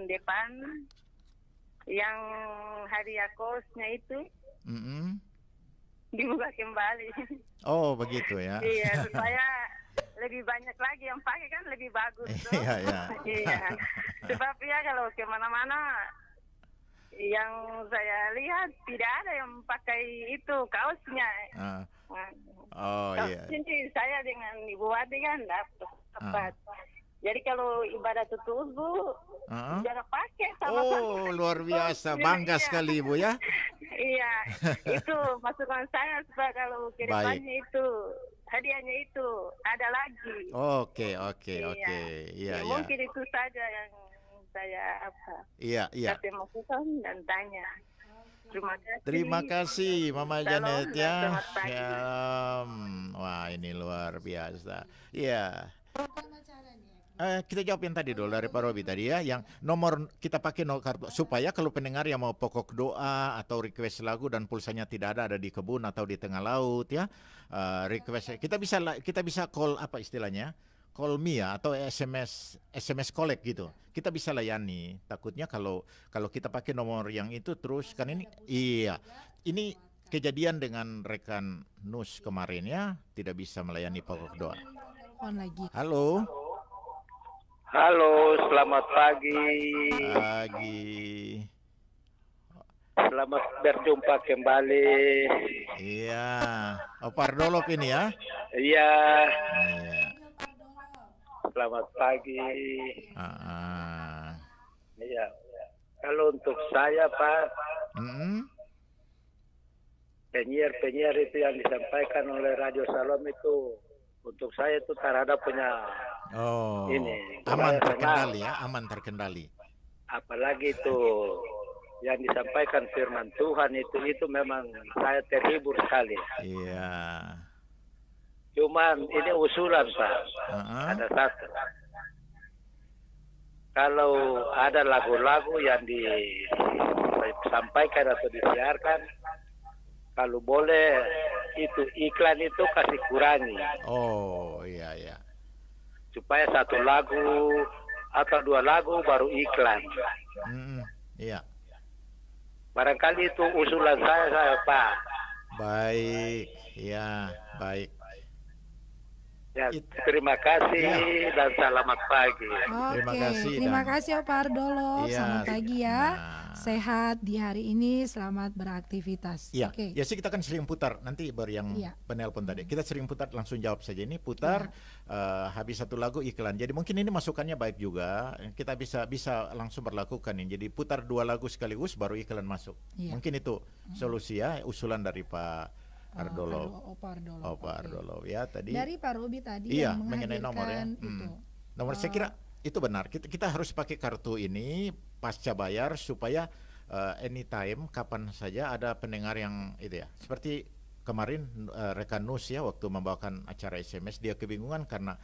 depan yang hadiah kosnya itu dibuka kembali. Oh begitu ya. Iya, supaya lebih banyak lagi yang pakai kan lebih bagus. Iya. Sebab ya kalau kemana-mana yang saya lihat tidak ada yang pakai itu kaosnya. Iya. Jadi saya dengan Ibu Wati kan dapat. Jadi kalau ibadah tutup jangan pakai sama-sama. Luar biasa, bangga sekali Ibu ya. Iya, itu masukan saya supaya kalau kedepannya itu hadiahnya itu ada lagi. Oke. Iya. Mungkin itu saja yang saya Iya. kasih masukan dan tanya. Terima kasih Mama Janet ya. Wah ini luar biasa. Iya. Kita jawab yang tadi dulu dari Pak Robi tadi ya, yang nomor kita pakai kartu supaya kalau pendengar yang mau pokok doa atau request lagu dan pulsanya tidak ada di kebun atau di tengah laut ya, request kita bisa call apa istilahnya, call me ya, atau SMS collect gitu, kita bisa layani. Takutnya kalau kita pakai nomor yang itu terus kan ini kejadian dengan rekan Nus kemarin ya, tidak bisa melayani pokok doa. Halo, selamat pagi. Selamat berjumpa kembali. Iya, Pardolop ini ya? Iya. Selamat pagi. Iya. Kalau untuk saya Pak, penyiar itu yang disampaikan oleh Radio Shalom itu, untuk saya itu terhadap punya ini aman terkendali ya, aman terkendali. Apalagi itu yang disampaikan firman Tuhan itu memang saya terhibur sekali. Iya. Cuman ini usulan Pak. Ada satu. Kalau ada lagu-lagu yang disampaikan atau disiarkan, kalau boleh itu iklan itu kasih kurangi. Oh iya. Supaya satu lagu atau dua lagu baru iklan. Iya. Barangkali itu usulan saya Pak. Baik, ya baik. Ya, terima kasih dan selamat pagi. Terima kasih Pak Ardolo. Iya. Selamat pagi ya. Sehat di hari ini, selamat beraktivitas. Iya, ya sih kita kan sering putar. Nanti baru yang penelpon tadi. Kita sering putar, langsung jawab saja. Ini putar habis satu lagu iklan. Jadi mungkin ini masukannya baik juga. Kita bisa langsung berlakukan ini. Jadi putar 2 lagu sekaligus baru iklan masuk. Mungkin itu solusi ya, usulan dari Pak Ardolo. Pak Ardolo ya tadi. Dari Pak Robi tadi yang mengenai nomor ya. Nomor saya kira itu benar. Kita harus pakai kartu ini pasca bayar supaya anytime kapan saja ada pendengar yang itu ya. Seperti kemarin rekan Nus ya waktu membawakan acara SMS dia kebingungan karena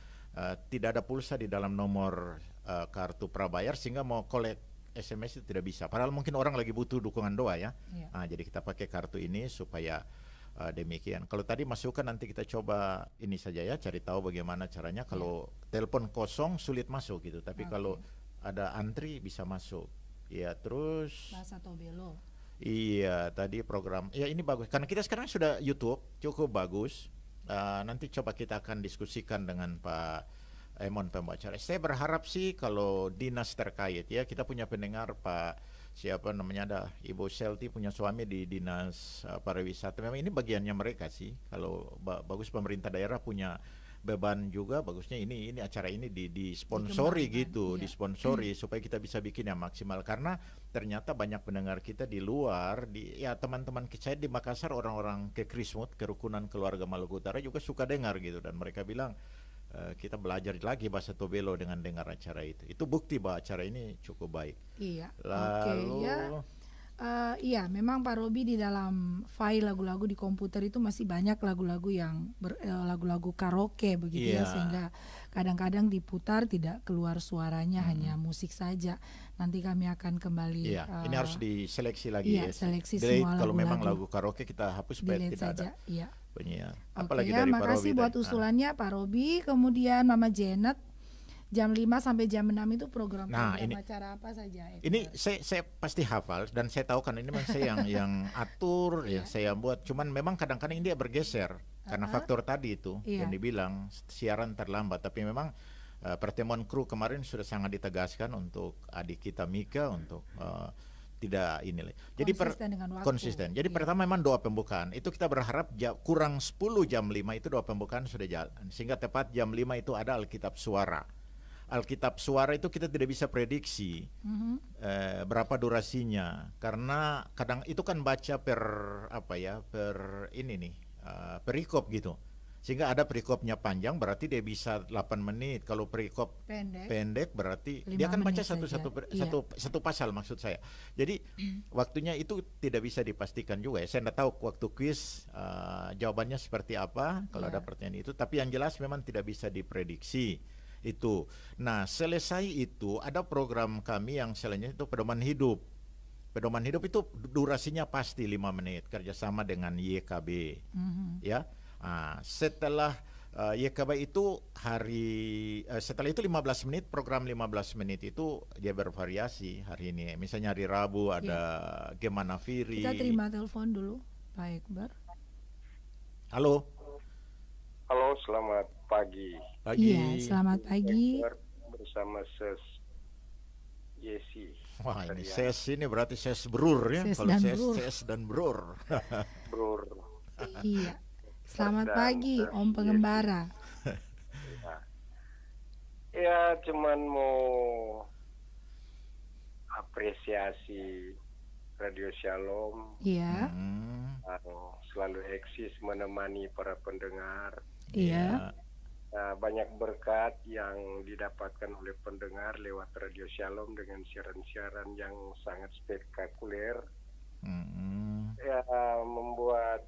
tidak ada pulsa di dalam nomor kartu prabayar sehingga mau collect SMS itu tidak bisa. Padahal mungkin orang lagi butuh dukungan doa ya. Nah, jadi kita pakai kartu ini supaya demikian. Kalau tadi masukkan nanti kita coba ini saja ya, cari tahu bagaimana caranya. Kalau telepon kosong sulit masuk gitu, tapi kalau ada antri bisa masuk. Ya terus. Bahasa Tobelo. Iya tadi program. Ya ini bagus karena kita sekarang sudah YouTube cukup bagus. Nanti coba kita akan diskusikan dengan Pak Emon pembawa acara. Saya berharap sih kalau dinas terkait ya kita punya pendengar Pak siapa namanya ada Ibu Selti punya suami di dinas pariwisata. Memang ini bagiannya mereka sih. Kalau bagus pemerintah daerah punya beban juga bagusnya ini acara ini disponsori gitu, disponsori supaya kita bisa bikin yang maksimal karena ternyata banyak pendengar kita di luar ya teman-teman saya di Makassar orang-orang ke Krismut kerukunan keluarga Maluku Utara juga suka dengar gitu dan mereka bilang kita belajar lagi bahasa Tobelo dengan dengar acara itu. Itu bukti bahwa acara ini cukup baik. Iya. Lalu iya, memang Pak Robi di dalam file lagu-lagu di komputer itu masih banyak lagu-lagu yang lagu-lagu karaoke begitu ya sehingga kadang-kadang diputar tidak keluar suaranya hanya musik saja. Nanti kami akan kembali. Iya, ini harus diseleksi lagi ya. Seleksi delete semua kalau lagu-lagu. memang lagu karaoke kita hapus supaya tidak saja. ada. Iya. Penyiar. Apalagi dari Pak Robi. Makasih buat usulannya Pak Robi. Kemudian Mama Janet jam 5 sampai jam 6 itu program acara apa saja? Ini saya pasti hafal dan saya tahu kan ini memang saya yang atur yang saya buat. Cuman memang kadang-kadang ini dia bergeser karena faktor tadi itu yang dibilang siaran terlambat. Tapi memang pertemuan kru kemarin sudah sangat ditegaskan untuk adik kita Mika untuk tidak ini. Jadi konsisten. Jadi pertama memang doa pembukaan. Itu kita berharap kurang 10 jam 5 itu doa pembukaan sudah jalan. Sehingga tepat jam 5 itu ada Alkitab Suara. Alkitab Suara itu kita tidak bisa prediksi berapa durasinya karena kadang itu kan baca per ini nih perikop gitu. Sehingga ada perikopnya panjang berarti dia bisa 8 menit. Kalau perikop pendek berarti dia akan baca satu pasal maksud saya. Jadi waktunya itu tidak bisa dipastikan juga ya. Saya tidak tahu waktu kuis jawabannya seperti apa kalau ada pertanyaan itu. Tapi yang jelas memang tidak bisa diprediksi itu. Nah selesai itu ada program kami yang selanjutnya itu pedoman hidup. Pedoman hidup itu durasinya pasti 5 menit kerjasama dengan YKB ya. Setelah YKB itu setelah itu 15 menit program 15 menit itu dia bervariasi hari ini. Misalnya hari Rabu ada Gemana Firi. Kita terima telepon dulu Pak Ekbar. Halo. Halo, selamat pagi. Iya, selamat pagi. Bersama Ses Yesi. Wah, ini Ses ini berarti Ses Brur ya. Kalau Ses dan Brur. Brur. Iya. Selamat pagi, Om Pengembara. Ya, cuman mau apresiasi Radio Shalom. Iya. Selalu eksis menemani para pendengar. Iya. Banyak berkat yang didapatkan oleh pendengar lewat Radio Shalom dengan siaran-siaran yang sangat spektakuler. Ya, membuat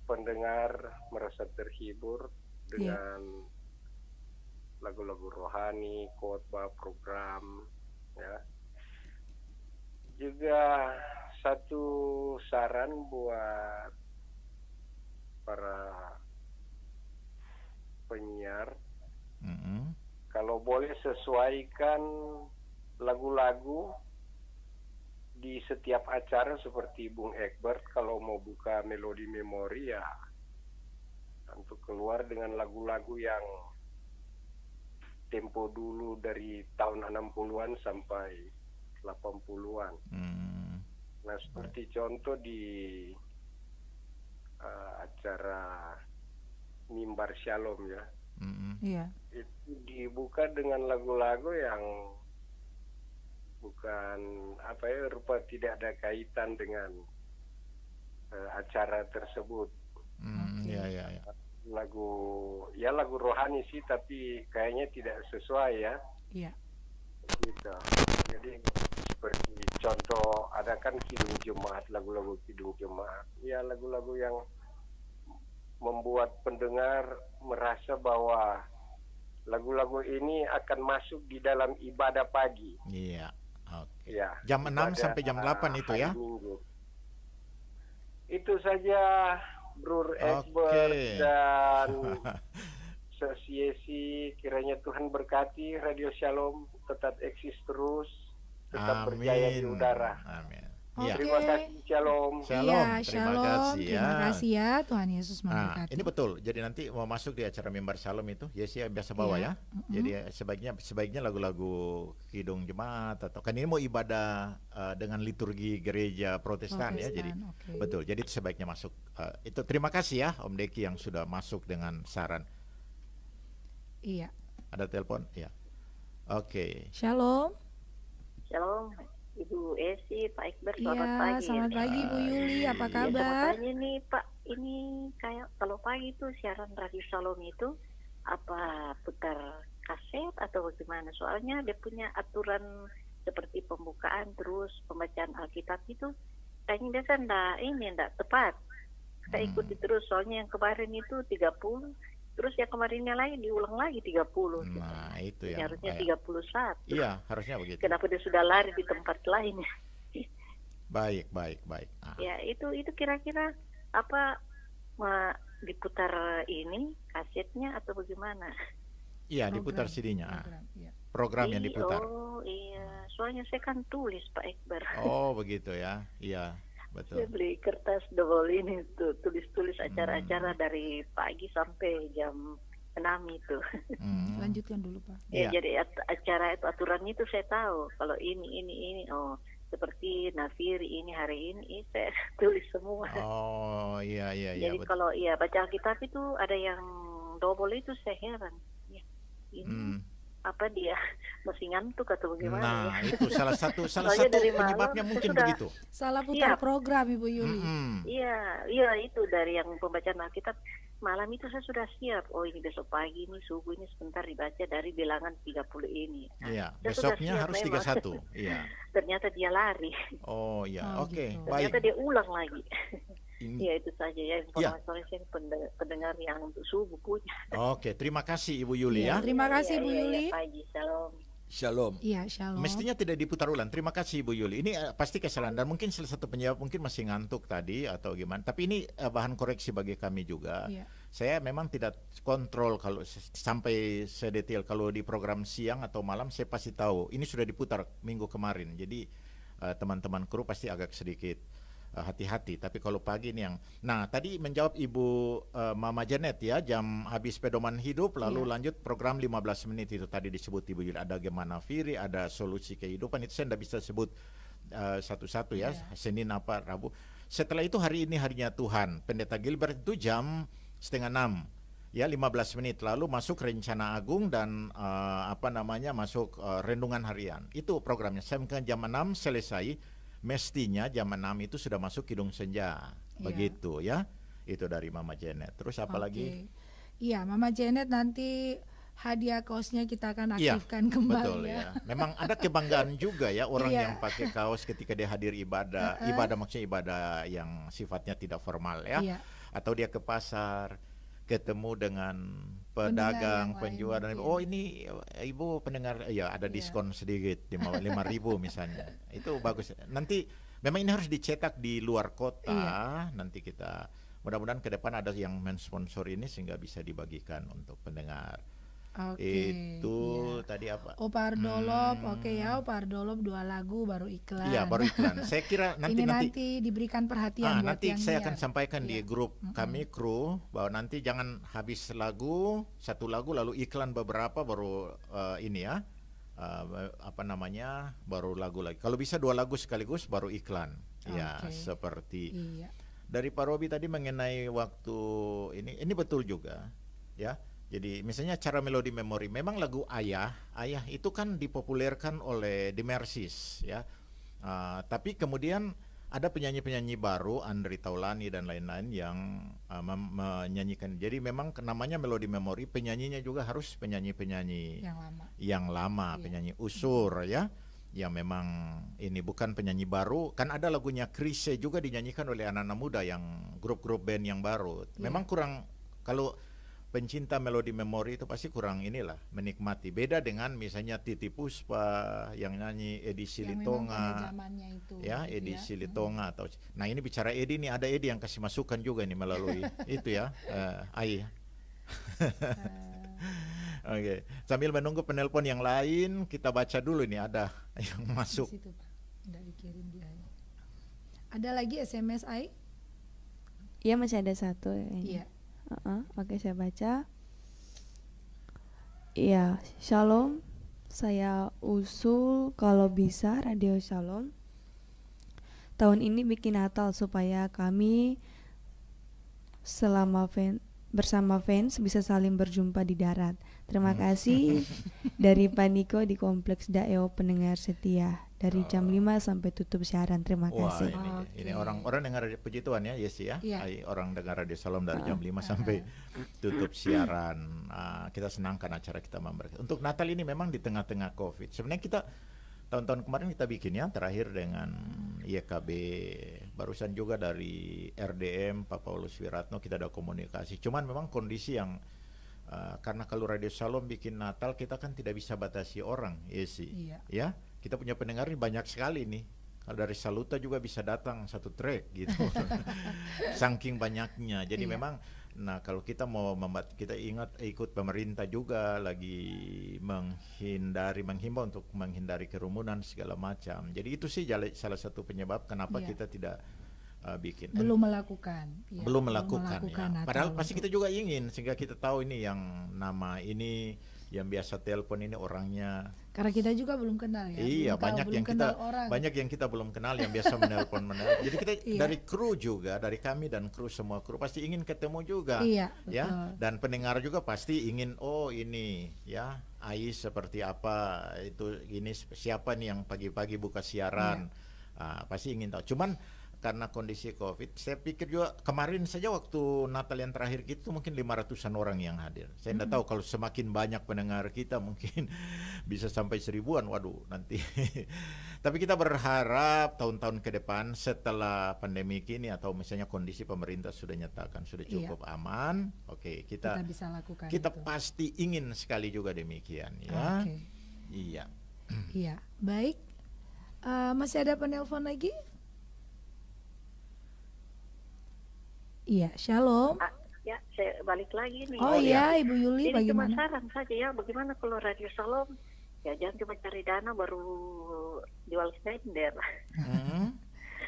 pendengar merasa terhibur dengan lagu-lagu rohani, khotbah, program ya. Juga satu saran buat para penyiar, kalau boleh sesuaikan lagu-lagu di setiap acara seperti Bung Egbert kalau mau buka melodi memori ya untuk keluar dengan lagu-lagu yang tempo dulu dari tahun 60-an sampai 80-an. Nah, seperti contoh di acara Mimbar Shalom ya. Iya. Itu dibuka dengan lagu-lagu yang bukan rupa tidak ada kaitan dengan acara tersebut. Iya. Lagu rohani sih, tapi kayaknya tidak sesuai ya. Iya. Gitu. Jadi seperti contoh ada kan Kidung Jemaat, lagu-lagu Kidung Jemaat. Ya, lagu-lagu yang membuat pendengar merasa bahwa lagu-lagu ini akan masuk di dalam ibadah pagi. Iya. Oke. Ya, Jam 6 sampai jam 8 itu ya. Minggu. Itu saja Bro Esbert dan asosiasi. Kiranya Tuhan berkati Radio Shalom tetap eksis terus, tetap berjaya di udara. Amin. Terima kasih, Shalom. Iya, Terima Shalom. kasih ya. Terima kasih ya, Tuhan Yesus memberkati. Ini betul. Jadi nanti mau masuk di acara Mimbar Shalom itu, Yesi biasa bawa ya. Jadi sebaiknya lagu-lagu Kidung Jemaat atau kan ini mau ibadah dengan liturgi gereja Protestan ya. Jadi betul. Jadi itu sebaiknya masuk. Itu terima kasih ya Om Deki yang sudah masuk dengan saran. Iya. Ada telepon? Ya. Oke. Shalom. Shalom. Ibu Esi, Pak Ekber, selamat Iya, pagi. selamat pagi Bu Yuli, apa kabar? Tanya nih Pak, ini kayak kalau pagi itu siaran Radio Shalom itu apa putar kaset atau bagaimana? Soalnya dia punya aturan seperti pembukaan terus pembacaan Alkitab itu kayaknya dia kan enggak tepat. Saya ikuti terus, soalnya yang kemarin itu 30, terus yang kemarin yang lain diulang lagi 30. Nah, itu ya. Harusnya 31. Iya, harusnya begitu. Kenapa dia sudah lari di tempat lain? Baik. Ya, itu kira-kira apa diputar ini kasetnya atau bagaimana? Iya, diputar CD-nya. Program yang diputar. Oh, iya. Soalnya saya kan tulis Pak Ekber. Oh, begitu ya. Iya. Betul. Saya beli kertas double ini tuh, tulis-tulis acara-acara dari pagi sampai jam 6 itu. Lanjutkan dulu Pak. Ya, jadi acara itu aturannya itu saya tahu. Kalau ini, seperti Nafiri ini hari ini saya tulis semua. Oh iya. Jadi kalau baca Alkitab itu ada yang double itu saya heran. Ya, ini apa dia masih ngantuk atau bagaimana? Nah, itu salah satu penyebabnya mungkin begitu. Salah putar program Ibu Yuli. Iya, itu dari yang pembacaan Alkitab malam itu saya sudah siap. Oh, ini besok pagi ini subuh ini sebentar dibaca dari bilangan 30 ini. Iya, besoknya harus 31. Iya. Ternyata dia lari. Oh, iya. Oke, gitu. baik. Ternyata dia ulang lagi. Ya, itu saja ya informasi saya pendengar yang untuk subuh punya. Oke, terima kasih Ibu Yuli ya. Terima kasih Bu Yuli. Pagi, shalom. Shalom. Iya, shalom. Mestinya tidak diputar ulang. Terima kasih Ibu Yuli. Ini pasti kesalahan dan mungkin salah satu penyebab mungkin masih ngantuk tadi atau gimana. Tapi ini bahan koreksi bagi kami juga. Iya. Saya memang tidak kontrol kalau sampai sedetail kalau di program siang atau malam saya pasti tahu. Ini sudah diputar minggu kemarin. Jadi teman-teman kru pasti agak sedikit hati-hati, tapi kalau pagi ini yang tadi menjawab Ibu Mama Janet ya, jam habis pedoman hidup lalu lanjut program 15 menit itu tadi disebut Ibu Yuli, ada Gemana Firi, ada solusi kehidupan, itu saya tidak bisa sebut satu-satu ya, Senin apa Rabu. Setelah itu hari ini harinya Tuhan, Pendeta Gilbert itu jam 5:30 ya, 15 menit lalu masuk rencana agung dan masuk renungan harian. Itu programnya sampai jam 6 selesai. Mestinya jam 6 itu sudah masuk Kidung Senja. Begitu ya. Itu dari Mama Janet. Terus apa lagi? Iya, Mama Janet nanti hadiah kaosnya kita akan aktifkan kembali. Betul ya. Memang ada kebanggaan juga ya orang yang pakai kaos ketika dia hadir ibadah. Ibadah maksudnya ibadah yang sifatnya tidak formal ya. Atau dia ke pasar ketemu dengan pedagang, penjual dan ini Ibu pendengar ada diskon sedikit 5.000 misalnya. Itu bagus. Nanti memang ini harus dicetak di luar kota. Nanti kita mudah-mudahan ke depan ada yang mensponsor ini sehingga bisa dibagikan untuk pendengar. Itu tadi apa? Opar Dolop, ya Opar Dolop 2 lagu baru iklan. Iya, baru iklan. Saya kira nanti diberikan perhatian buat nanti yang saya akan sampaikan di grup kami kru bahwa nanti jangan habis lagu, 1 lagu lalu iklan beberapa baru ini ya. Baru lagu lagi. Kalau bisa 2 lagu sekaligus baru iklan. Ya, seperti dari Pak Robi tadi mengenai waktu ini betul juga ya. Jadi misalnya cara melodi memori, memang lagu Ayah itu kan dipopulerkan oleh The Mercies ya. Tapi kemudian ada penyanyi-penyanyi baru, Andre Taulani dan lain-lain yang menyanyikan. Jadi memang namanya melodi memori, penyanyinya juga harus penyanyi-penyanyi yang lama, penyanyi usur ya. Yang memang ini bukan penyanyi baru. Kan ada lagunya Chrisye juga dinyanyikan oleh anak-anak muda yang grup-grup band yang baru. Memang kurang, kalau pencinta melodi memori itu pasti kurang menikmati. Beda dengan misalnya Titi Puspa yang nyanyi Edi Silitonga, ya Edi Silitonga atau. Nah ini bicara Edi nih, ada Edi yang kasih masukan juga nih melalui itu ya, Ai. Oke, sambil menunggu penelpon yang lain kita baca dulu nih ada yang masuk. Situ, Pak. Udah dikirim dia. Ada lagi SMS Ai? Iya masih ada 1 ya. Iya. Oke, saya baca. Iya, Shalom. Saya usul kalau bisa Radio Shalom tahun ini bikin Natal supaya kami bersama fans bisa saling berjumpa di darat. Terima kasih dari Pak Niko di Kompleks Daeo pendengar setia dari jam 5 sampai tutup siaran. Terima kasih. Ini orang dengar puji Tuhan ya, Yesi ya. Orang dengar Radio Shalom dari jam 5 sampai tutup siaran. Kita senangkan acara kita memberikan. Untuk Natal ini memang di tengah-tengah Covid. Sebenarnya kita tahun-tahun kemarin kita bikin ya, terakhir dengan YKB, barusan juga dari RDM Pak Paulus Wiratno kita ada komunikasi. Cuman memang kondisi yang karena kalau Radio Shalom bikin Natal kita kan tidak bisa batasi orang, ya. Kita punya pendengar ini banyak sekali nih. Kalau dari Saluta juga bisa datang 1 track gitu. Saking banyaknya. Jadi memang kalau kita mau kita ingat ikut pemerintah juga lagi menghimbau untuk menghindari kerumunan segala macam. Jadi itu sih salah satu penyebab kenapa kita tidak bikin. Belum melakukan. Belum melakukan ya. Padahal pasti kita juga ingin sehingga kita tahu ini yang nama ini yang biasa telepon ini orangnya. Karena kita juga belum kenal ya. Iya, banyak yang kita belum kenal yang biasa menelpon. Jadi kita dari kru juga, dari kami dan kru semua kru pasti ingin ketemu juga. Iya, ya. Dan pendengar juga pasti ingin ini ya, Ai seperti apa, itu ini siapa nih yang pagi-pagi buka siaran. Pasti ingin tahu. Cuman karena kondisi Covid, saya pikir juga kemarin saja waktu Natal yang terakhir gitu mungkin 500-an orang yang hadir. Saya tidak tahu kalau semakin banyak pendengar kita mungkin bisa sampai 1000-an. Waduh, nanti. Tapi kita berharap tahun-tahun ke depan setelah pandemi ini atau misalnya kondisi pemerintah sudah nyatakan sudah cukup aman, kita bisa lakukan. Kita pasti ingin sekali juga demikian ya. Iya. Iya, baik. Masih ada penelpon lagi? Iya, Shalom. Ya, saya balik lagi nih. Oh iya, Ibu Yuli, ini bagaimana? Cuma saran saja ya, bagaimana kalau Radio Shalom ya jangan cuma cari dana baru jual kalender.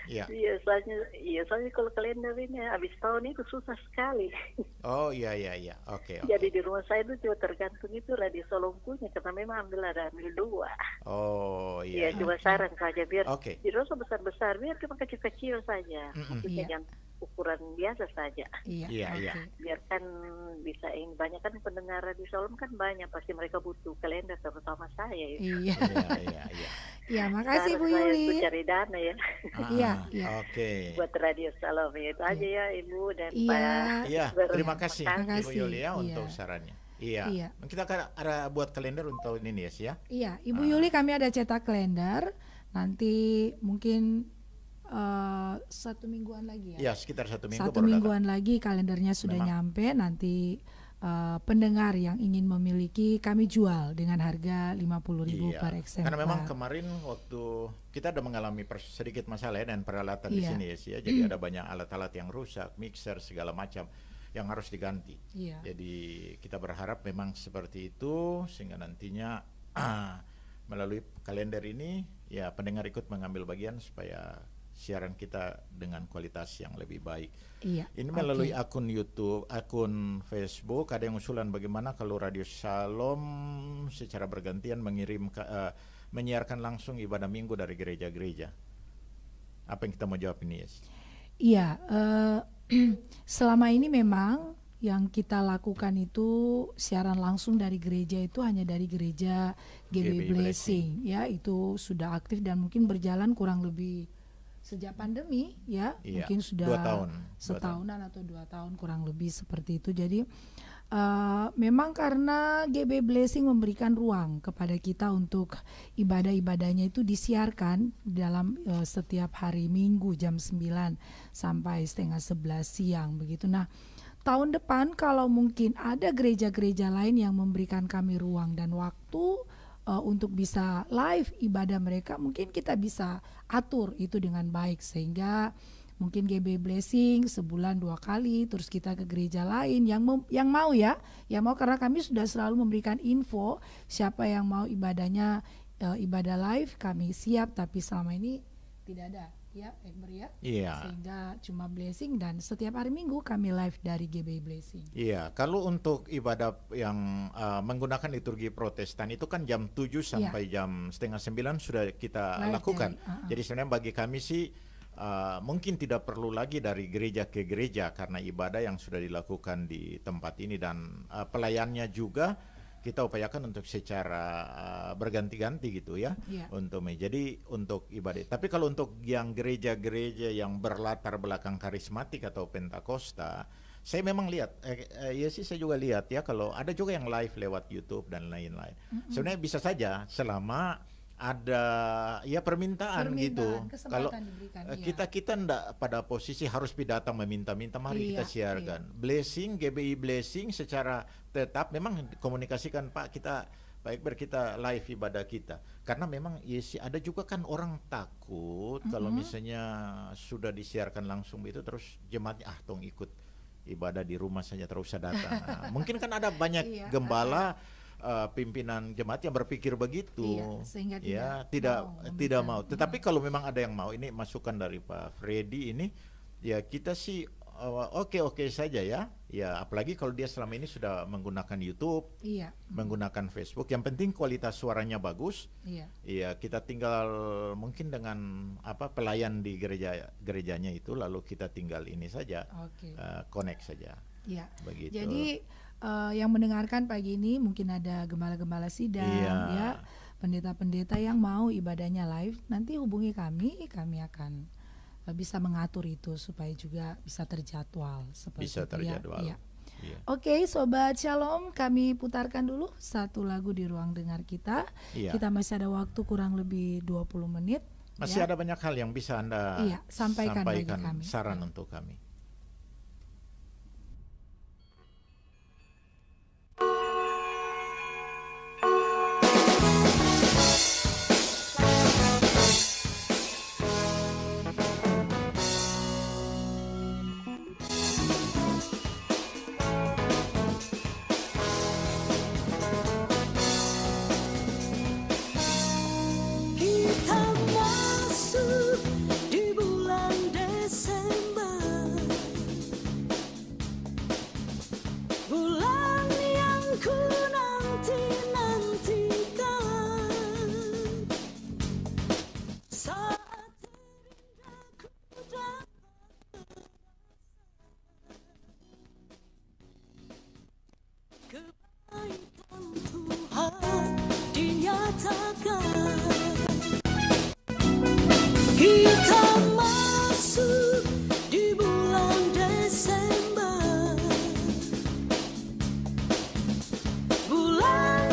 Iya. Soalnya kalau kalender ini habis tahun itu susah sekali. Oh iya. Oke. Jadi di rumah saya itu cuma tergantung itu Radio Shalom punya karena memang ambil 2. Oh iya. Iya, cuma saran saja biar di dosa besar-besar biar cuma kecil-kecil saja. Maksudnya jangan ukuran biasa saja. Iya. Biarkan bisa banyak kan pendengar Radio Shalom kan banyak, pasti mereka butuh kalender terutama saya. Iya. Ya, makasih Bu Yuli. Yuli. Saya cari dana ya. Iya. Oke. Buat Radio Shalom itu aja ya Ibu dan Pak. Iya, terima kasih Ibu Yuli ya untuk sarannya. Iya. Kita akan ada buat kalender untuk ini ya. Iya, Ibu Yuli kami ada cetak kalender. Nanti mungkin 1 mingguan lagi ya. Iya, sekitar 1 minggu. 1 mingguan lagi kalendernya sudah nyampe. Nanti pendengar yang ingin memiliki kami jual dengan harga 50.000 per eksemplar. Karena memang kemarin waktu kita ada mengalami sedikit masalah dan peralatan di sini ya. Jadi ada banyak alat-alat yang rusak, mixer segala macam. yang harus diganti. Jadi kita berharap memang seperti itu sehingga nantinya melalui kalender ini ya pendengar ikut mengambil bagian supaya siaran kita dengan kualitas yang lebih baik. Ini melalui akun YouTube, akun Facebook, ada yang usulan bagaimana kalau Radio Shalom secara bergantian menyiarkan langsung ibadah minggu dari gereja-gereja. Apa yang kita mau jawab ini, Yes? Iya, selama ini memang yang kita lakukan itu siaran langsung dari gereja itu hanya dari gereja GBI Blessing, ya itu sudah aktif dan mungkin berjalan kurang lebih sejak pandemi ya, mungkin sudah 2 tahun, setahunan atau 2 tahun kurang lebih seperti itu. Jadi memang karena GBI Blessing memberikan ruang kepada kita untuk ibadah-ibadahnya itu disiarkan dalam setiap hari Minggu jam 9 sampai setengah 11 siang begitu. Nah, tahun depan kalau mungkin ada gereja-gereja lain yang memberikan kami ruang dan waktu untuk bisa live ibadah mereka, mungkin kita bisa atur itu dengan baik sehingga mungkin GBI Blessing sebulan 2 kali, terus kita ke gereja lain yang mau ya, yang mau, karena kami sudah selalu memberikan info siapa yang mau ibadahnya ibadah live kami siap, tapi selama ini tidak ada ya Ekber ya, sehingga cuma Blessing dan setiap hari Minggu kami live dari GBI Blessing. Iya, kalau untuk ibadah yang menggunakan liturgi Protestan itu kan jam 7 sampai jam setengah 9 sudah kita live lakukan. Jadi sebenarnya bagi kami sih mungkin tidak perlu lagi dari gereja ke gereja karena ibadah yang sudah dilakukan di tempat ini dan pelayannya juga kita upayakan untuk secara berganti-ganti gitu ya, jadi untuk ibadah. Tapi kalau untuk yang gereja-gereja yang berlatar belakang karismatik atau Pentakosta, saya memang lihat, ya sih saya juga lihat ya kalau ada juga yang live lewat YouTube dan lain-lain. Sebenarnya bisa saja selama ada ya permintaan gitu. Kalau kita ndak pada posisi harus datang meminta-minta, mari kita siarkan. Blessing, GBI Blessing secara tetap memang komunikasikan Pak Ekber kita live ibadah kita. Karena memang ada juga kan orang takut kalau misalnya sudah disiarkan langsung itu terus jemaatnya tong ikut ibadah di rumah saja terus datang. Nah, mungkin kan ada banyak gembala pimpinan jemaat yang berpikir begitu, sehingga tidak mau. Tetapi kalau memang ada yang mau, ini masukan dari Pak Freddy ini, ya kita sih oke saja ya. Ya apalagi kalau dia selama ini sudah menggunakan YouTube, menggunakan Facebook. Yang penting kualitas suaranya bagus. Ya kita tinggal mungkin dengan pelayan di gerejanya itu, lalu kita tinggal ini saja, connect saja. Begitu. Jadi yang mendengarkan pagi ini mungkin ada gembala-gembala sidang ya, pendeta-pendeta yang mau ibadahnya live, nanti hubungi kami akan bisa mengatur itu supaya juga bisa terjadwal seperti bisa terjadwal. Oke, Sobat Shalom, kami putarkan dulu satu lagu di ruang dengar kita. Kita masih ada waktu kurang lebih 20 menit. Masih ada banyak hal yang bisa Anda sampaikan bagi kami. Saran untuk kami. Bulan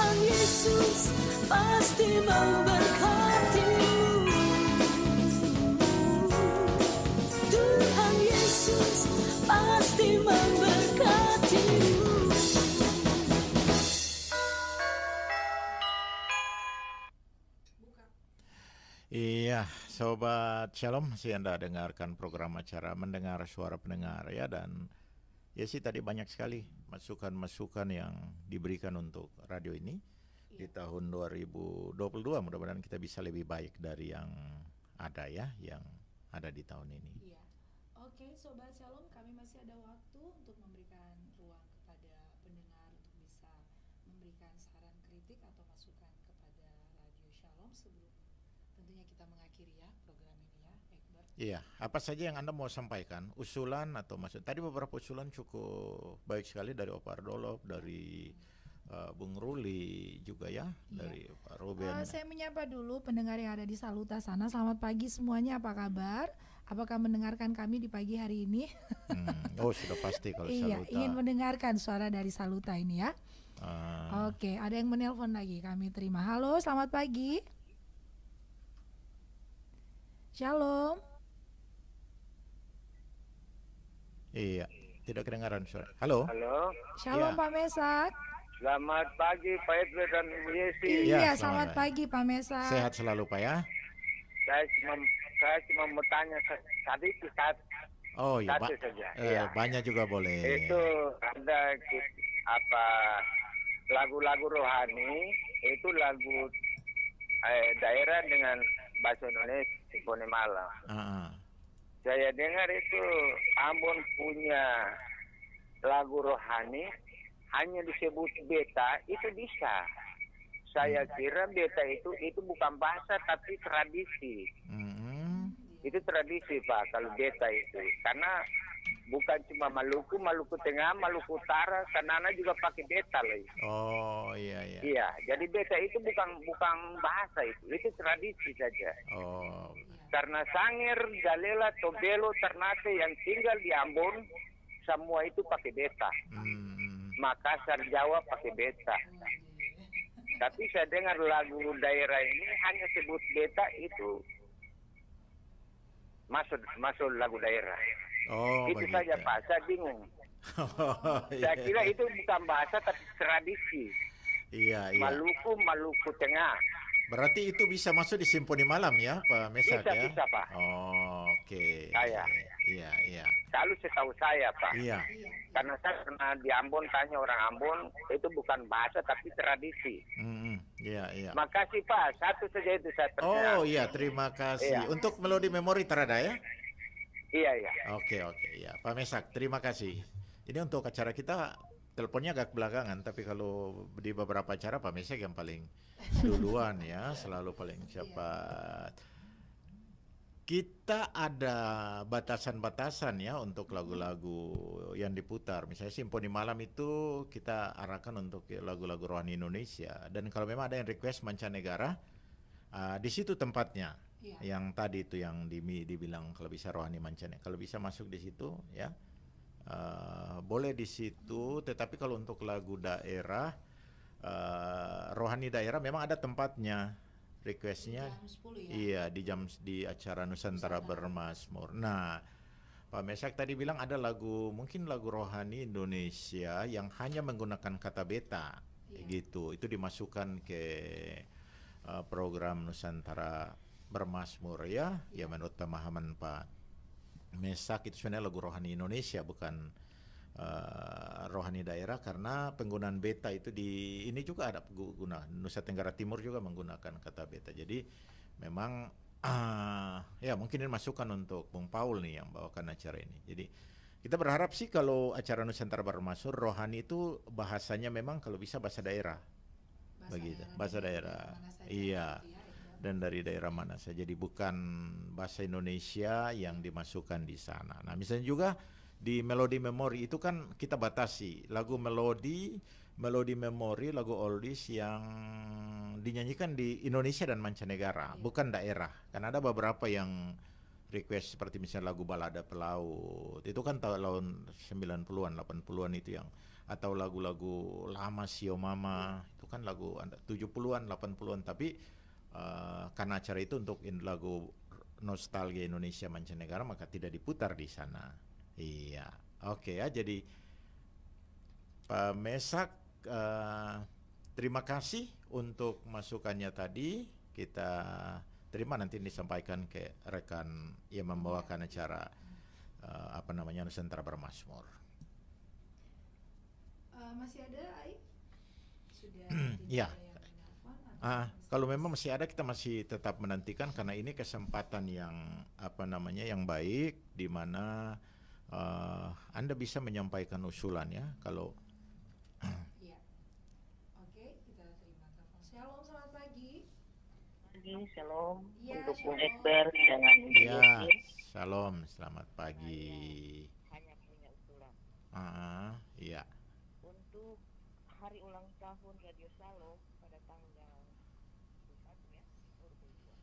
Tuhan Yesus pasti memberkatimu. Tuhan Yesus pasti memberkatimu. Iya, Sobat Shalom, masih Anda dengarkan program acara Mendengar Suara Pendengar ya, dan ya sih tadi banyak sekali masukan-masukan yang diberikan untuk radio ini di tahun 2022. Mudah-mudahan kita bisa lebih baik dari yang ada ya, yang ada di tahun ini. Iya. Oke, Sobat Shalom, kami masih ada waktu untuk memberikan ruang kepada pendengar untuk bisa memberikan saran kritik atau masukan kepada Radio Shalom sebelum tentunya kita mengakhiri ya program ini ya, Egbert. Iya, apa saja yang Anda mau sampaikan, usulan atau maksud. Tadi beberapa usulan cukup baik sekali dari Opar Dolop, dari Bung Ruli juga ya, dari Pak Ruben. Saya menyapa dulu pendengar yang ada di Saluta sana. Selamat pagi semuanya, apa kabar? Apakah mendengarkan kami di pagi hari ini? Oh, sudah pasti kalau Iya, Saluta. ingin mendengarkan suara dari Saluta ini ya. Oke, ada yang menelpon lagi, kami terima. Halo, selamat pagi. Shalom. Iya, tidak kedengaran suara. Halo. Halo. Shalom Ya. Pak Mesak. Selamat pagi Pak Edwin dan Bu Yesi. Iya, selamat selamat pagi Pak Mesak. Sehat selalu Pak ya. Saya cuma mau tanya tadi saat Oh iya, satu saja. Iya. banyak juga boleh. Itu ada lagu-lagu rohani, itu lagu daerah dengan bahasa Indonesia Simfoni Malam. Saya dengar itu Ambon punya lagu rohani hanya disebut beta, itu bisa. Saya kira beta itu bukan bahasa tapi tradisi. Itu tradisi Pak kalau beta itu, karena bukan cuma Maluku Tengah, Maluku Utara, Sanana juga pakai beta loh. Oh iya iya. Iya, jadi beta itu bukan bahasa itu tradisi saja. Oh. Karena Sangir, Galela, Tobelo, Ternate yang tinggal di Ambon semua itu pakai beta. Makassar, Jawa pakai beta. Tapi saya dengar lagu daerah ini hanya sebut beta itu masuk lagu daerah. Oh, itu begitu. saja Pak, saya bingung. Saya kira itu bukan bahasa tapi tradisi. Iya iya. Maluku Tengah. Berarti itu bisa masuk di Simfoni Malam ya, Pak Mesak ya? Bisa Pak. Oh, oke. Saya. Iya. Kalau setahu saya Pak. Iya. Karena saya pernah di Ambon tanya orang Ambon, itu bukan bahasa tapi tradisi. Iya. Makasih Pak, satu saja itu saya tanya. Oh iya, terima kasih. Iya. Untuk melodi memori terada ya? Iya. Oke, ya. Pak Mesak, terima kasih. Ini untuk acara kita teleponnya agak belakangan, tapi kalau di beberapa acara Pak Mesak yang paling duluan ya, selalu paling cepat. Kita ada batasan-batasan ya untuk lagu-lagu yang diputar. Misalnya Simfoni Malam itu kita arahkan untuk lagu-lagu rohani Indonesia. Dan kalau memang ada yang request mancanegara, di situ tempatnya. Yang tadi itu yang dibilang kalau bisa rohani mancanegara. Kalau bisa masuk di situ ya, boleh di situ. Tetapi kalau untuk lagu daerah, rohani daerah memang ada tempatnya. Requestnya iya di acara Nusantara Bermasmur. Nah, Pak Mesak tadi bilang ada mungkin lagu rohani Indonesia yang hanya menggunakan kata beta, gitu. Itu dimasukkan ke program Nusantara Bermasmur ya. Ya menurut pemahaman Pak Mesak itu sebenarnya lagu rohani Indonesia, bukan rohani daerah, karena penggunaan beta itu ini juga ada guna Nusa Tenggara Timur juga menggunakan kata beta. Jadi memang ya mungkin ini masukan untuk Bung Paul nih yang bawakan acara ini. Jadi kita berharap sih kalau acara Nusantara Bermasmur rohani itu bahasanya memang kalau bisa bahasa daerah. Begitu, bahasa daerah. Iya. Dan dari daerah mana saja. Jadi bukan bahasa Indonesia yang dimasukkan di sana. Nah, misalnya juga di melodi memori itu kan kita batasi lagu melodi memori, lagu oldies yang dinyanyikan di Indonesia dan mancanegara, bukan daerah. Karena ada beberapa yang request seperti misalnya lagu balada pelaut, itu kan tahun 90-an, 80-an itu yang, atau lagu-lagu lama Sio Mama, itu kan lagu 70-an, 80-an, tapi karena acara itu untuk lagu nostalgia Indonesia mancanegara maka tidak diputar di sana. Iya, oke ya. Jadi Pak Mesak, terima kasih untuk masukannya tadi. Kita terima, nanti disampaikan ke rekan yang membawakan acara Nusantara Bermazmur. Masih ada, Ai? Sudah ya. Kalau memang masih ada, kita masih tetap menantikan karena ini kesempatan yang yang baik di mana Anda bisa menyampaikan usulan ya. Kalau ya. Oke, kita terima telepon. Shalom, selamat pagi. Shalom ya, untuk shalom. Bung Ekber dengan ya, shalom, selamat pagi. Hanya punya usulan. Iya. Untuk hari ulang tahun Radio Shalom pada tanggal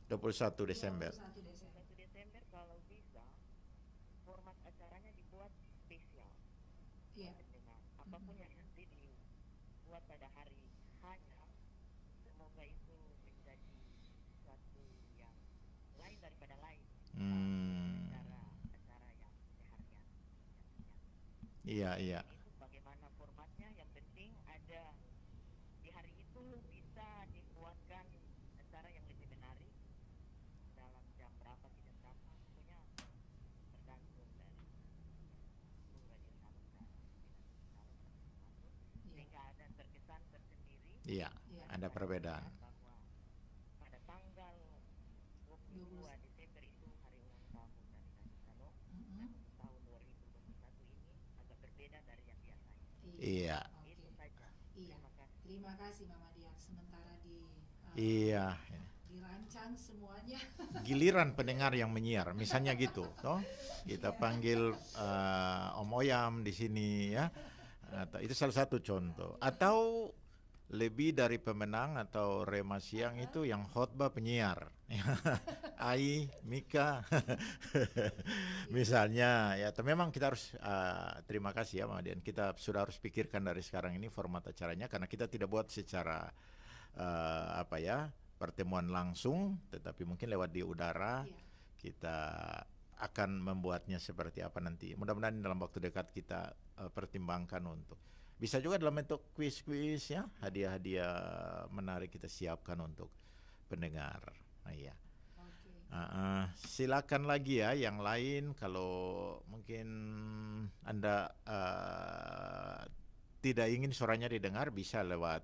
21 Desember. 21 Desember kalau bisa format acaranya dibuat spesial. Iya. Apapun yang nanti dibuat pada hari hanya, semoga itu menjadi suatu yang lain daripada lain. Acara yang berharga. Iya. Itu bagaimana formatnya, yang penting ada di hari itu bisa dibuatkan acara yang lebih menarik. Dalam jam berapa, tidak berapa, pokoknya tergantung dari Radio Shalom sehingga ada terkesan tersendiri. Iya, ada perbedaan. Bahwa pada tanggal 22 Desember itu hari ulang tahun dari Radio Shalom, dan tahun 2021 ini agak berbeda dari yang biasanya. Iya. Itu saja. Iya. Terima kasih Mama Dian. Sementara Iya. dirancang semuanya. Giliran pendengar yang menyiar, misalnya gitu, toh kita panggil Om Oyam di sini ya. Itu salah satu contoh. Atau lebih dari pemenang atau Rema Siang itu yang khotbah penyiar. Ai, Mika. Misalnya ya, tapi memang kita harus terima kasih ya Mama Dian. Kita sudah harus pikirkan dari sekarang ini format acaranya karena kita tidak buat secara pertemuan langsung, tetapi mungkin lewat di udara. Kita akan membuatnya seperti apa nanti. Mudah-mudahan dalam waktu dekat kita pertimbangkan untuk bisa juga dalam bentuk kuis-kuis ya, hadiah-hadiah menarik kita siapkan untuk pendengar. Iya. Silakan lagi ya yang lain kalau mungkin Anda tidak ingin suaranya didengar bisa lewat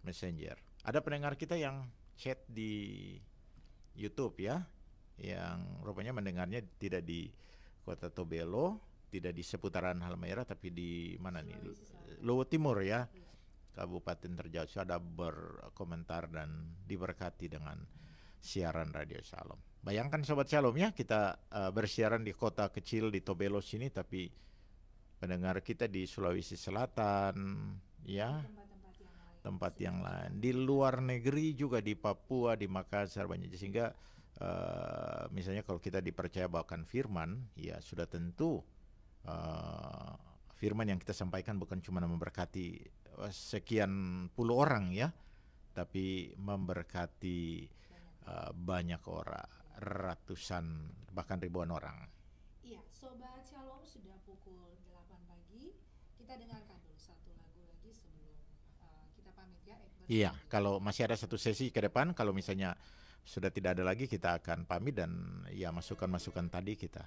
Messenger. Ada pendengar kita yang chat di YouTube ya, yang rupanya mendengarnya tidak di Kota Tobelo, tidak di seputaran Halmahera, tapi di mana nih? Luwu Timur ya, Kabupaten terjauh. Ada berkomentar dan diberkati dengan siaran Radio Shalom. Bayangkan Sobat Shalom ya, kita bersiaran di kota kecil di Tobelo sini, tapi pendengar kita di Sulawesi Selatan ya, tempat yang lain, di luar negeri juga, di Papua, di Makassar banyak. Sehingga misalnya kalau kita dipercaya bawakan firman, ya sudah tentu firman yang kita sampaikan bukan cuma memberkati sekian puluh orang ya, tapi memberkati banyak orang, ratusan bahkan ribuan orang. Iya, Sobat Shalom, sudah pukul 8 pagi. Kita dengarkan dulu satu lagu lagi sebelum kita pamit ya, Ekber. Iya, kalau masih ada satu sesi ke depan, kalau misalnya sudah tidak ada lagi, kita akan pamit dan ya masukan-masukan tadi kita.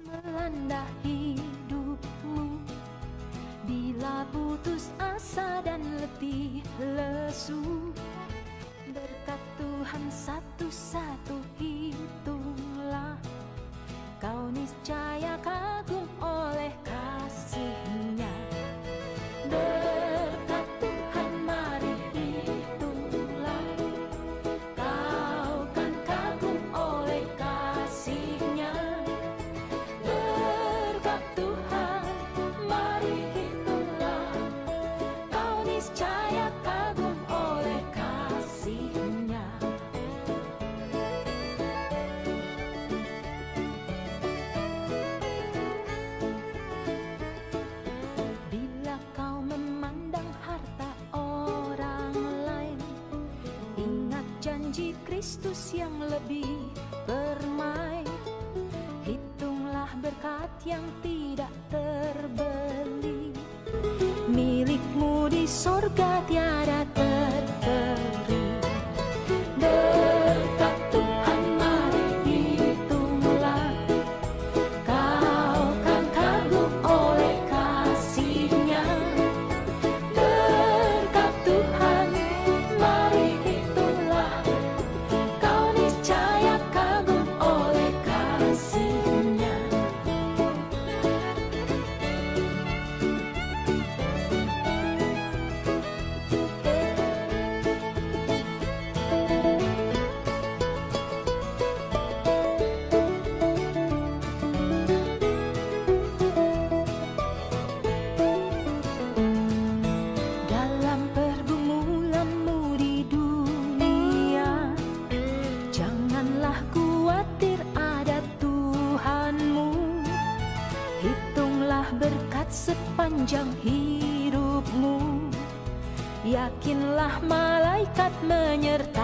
Melanda hidupmu, bila putus asa dan letih lesu, berkat Tuhan satu-satu hitunglah, kau niscaya kagum oleh kasih-Nya. Berkat Tuhan mari hitunglah, kau kan kagum oleh kasih-Nya. Berkat Tuhan yang lebih permai. Hitunglah berkat yang tidak terbeli, milikmu di sorga tiada terteri. Berkat Tuhan mari hitunglah, kau kan kagum oleh kasih-Nya. Berkat Tuhan mari hitunglah, kau niscaya kagum oleh kasih-Nya. Dalam pergumulanmu di dunia, janganlah khawatir, ada Tuhanmu. Hitunglah berkat sepanjang hidupmu, yakinlah malaikat menyertaimu.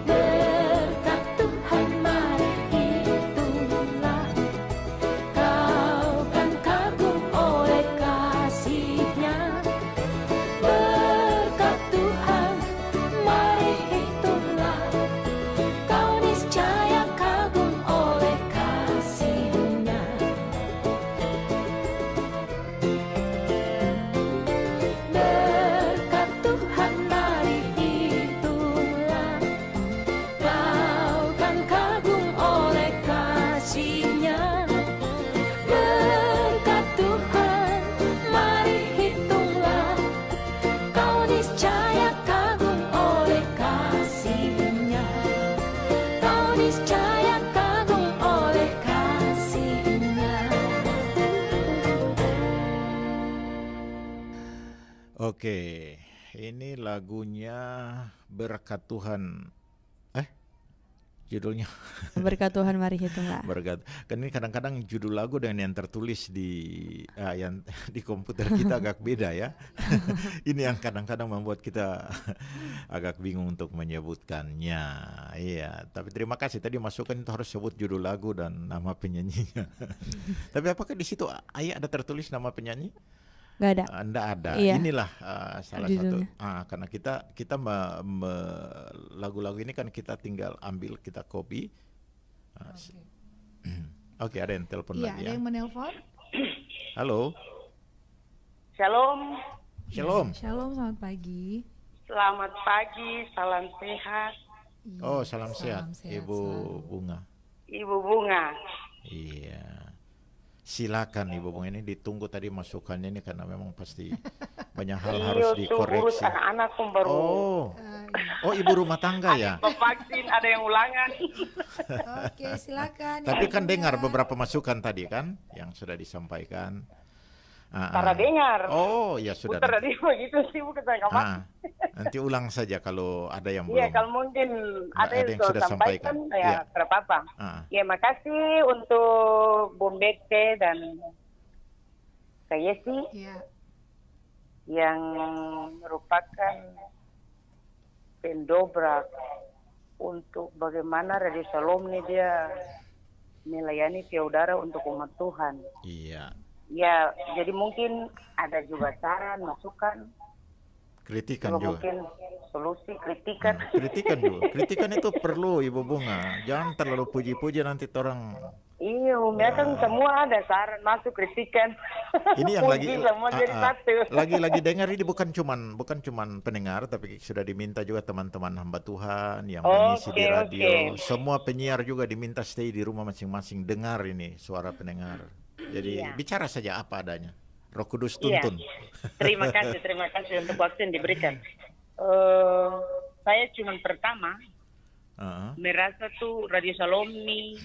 Berkat Tuhan mari hitunglah, kau kan kagum oleh kasih-Nya. Berkat Tuhan mari hitunglah, kau niscaya kagum oleh kasih-Nya. Berkat Tuhan mari hitunglah, kau kan kagum oleh kasih-Nya. Berkat Tuhan mari hitunglah, kau niscaya kagum oleh kasih-Nya. Kau niscaya kagum oleh kasih-Nya. Oke, ini lagunya Berkat Tuhan. Judulnya Berkat Tuhan mari hitunglah. Berkat. Kan ini kadang-kadang judul lagu dengan yang tertulis di yang di komputer kita agak beda ya. Ini yang kadang-kadang membuat kita agak bingung untuk menyebutkannya. Iya, tapi terima kasih tadi masukan itu harus sebut judul lagu dan nama penyanyinya. Tapi apakah di situ Ayah ada tertulis nama penyanyi? Nggak ada. Nggak ada. Iya. Inilah salah Judulnya. satu. Karena kita lagu-lagu ini kan kita tinggal ambil, kita copy. Oke, ada yang telepon Iya, lagi ada ya. yang menelpon. Halo. Shalom. Shalom. Shalom, selamat pagi. Selamat pagi, salam sehat. Oh, salam sehat, Ibu selalu. Bunga. Ibu Bunga. Iya. Silakan Ibu Bunga, ini ditunggu tadi masukannya ini karena memang pasti banyak hal harus Iya, tuh urus dikoreksi. anak-anak pun baru. Oh, ibu rumah tangga ya. Vaksin ada yang ulangan. Oke, silakan. Tapi Ibu kan Bunga. dengar beberapa masukan tadi kan yang sudah disampaikan. Para dengar. Oh, ya sudah. Putar tadi begitu sih, bukan saya kapan. Nanti ulang saja kalau ada yang Iya, belum. kalau mungkin ada yang sudah sampaikan, Iya. ya terapa-apa. Ya, makasih untuk Bung Bekte dan Kak Yesi yang merupakan pendobrak untuk bagaimana Radio Shalom ini dia melayani via udara untuk umat Tuhan. Iya. Ya, jadi mungkin ada juga saran, masukan, Kritikan juga. mungkin solusi, kritikan. Kritikan juga. Kritikan itu perlu Ibu Bunga. Jangan terlalu puji-puji nanti orang. Iya, umumnya kan semua ada saran, masuk, kritikan. Ini yang lagi semua jadi satu. lagi dengar ini bukan cuman pendengar, tapi sudah diminta juga teman-teman hamba Tuhan yang mengisi di radio. Semua penyiar juga diminta stay di rumah masing-masing, dengar ini suara pendengar. Jadi bicara saja apa adanya. Roh Kudus tuntun. Terima kasih untuk waktu yang diberikan. Saya cuma pertama merasa tuh Radio Shalom ini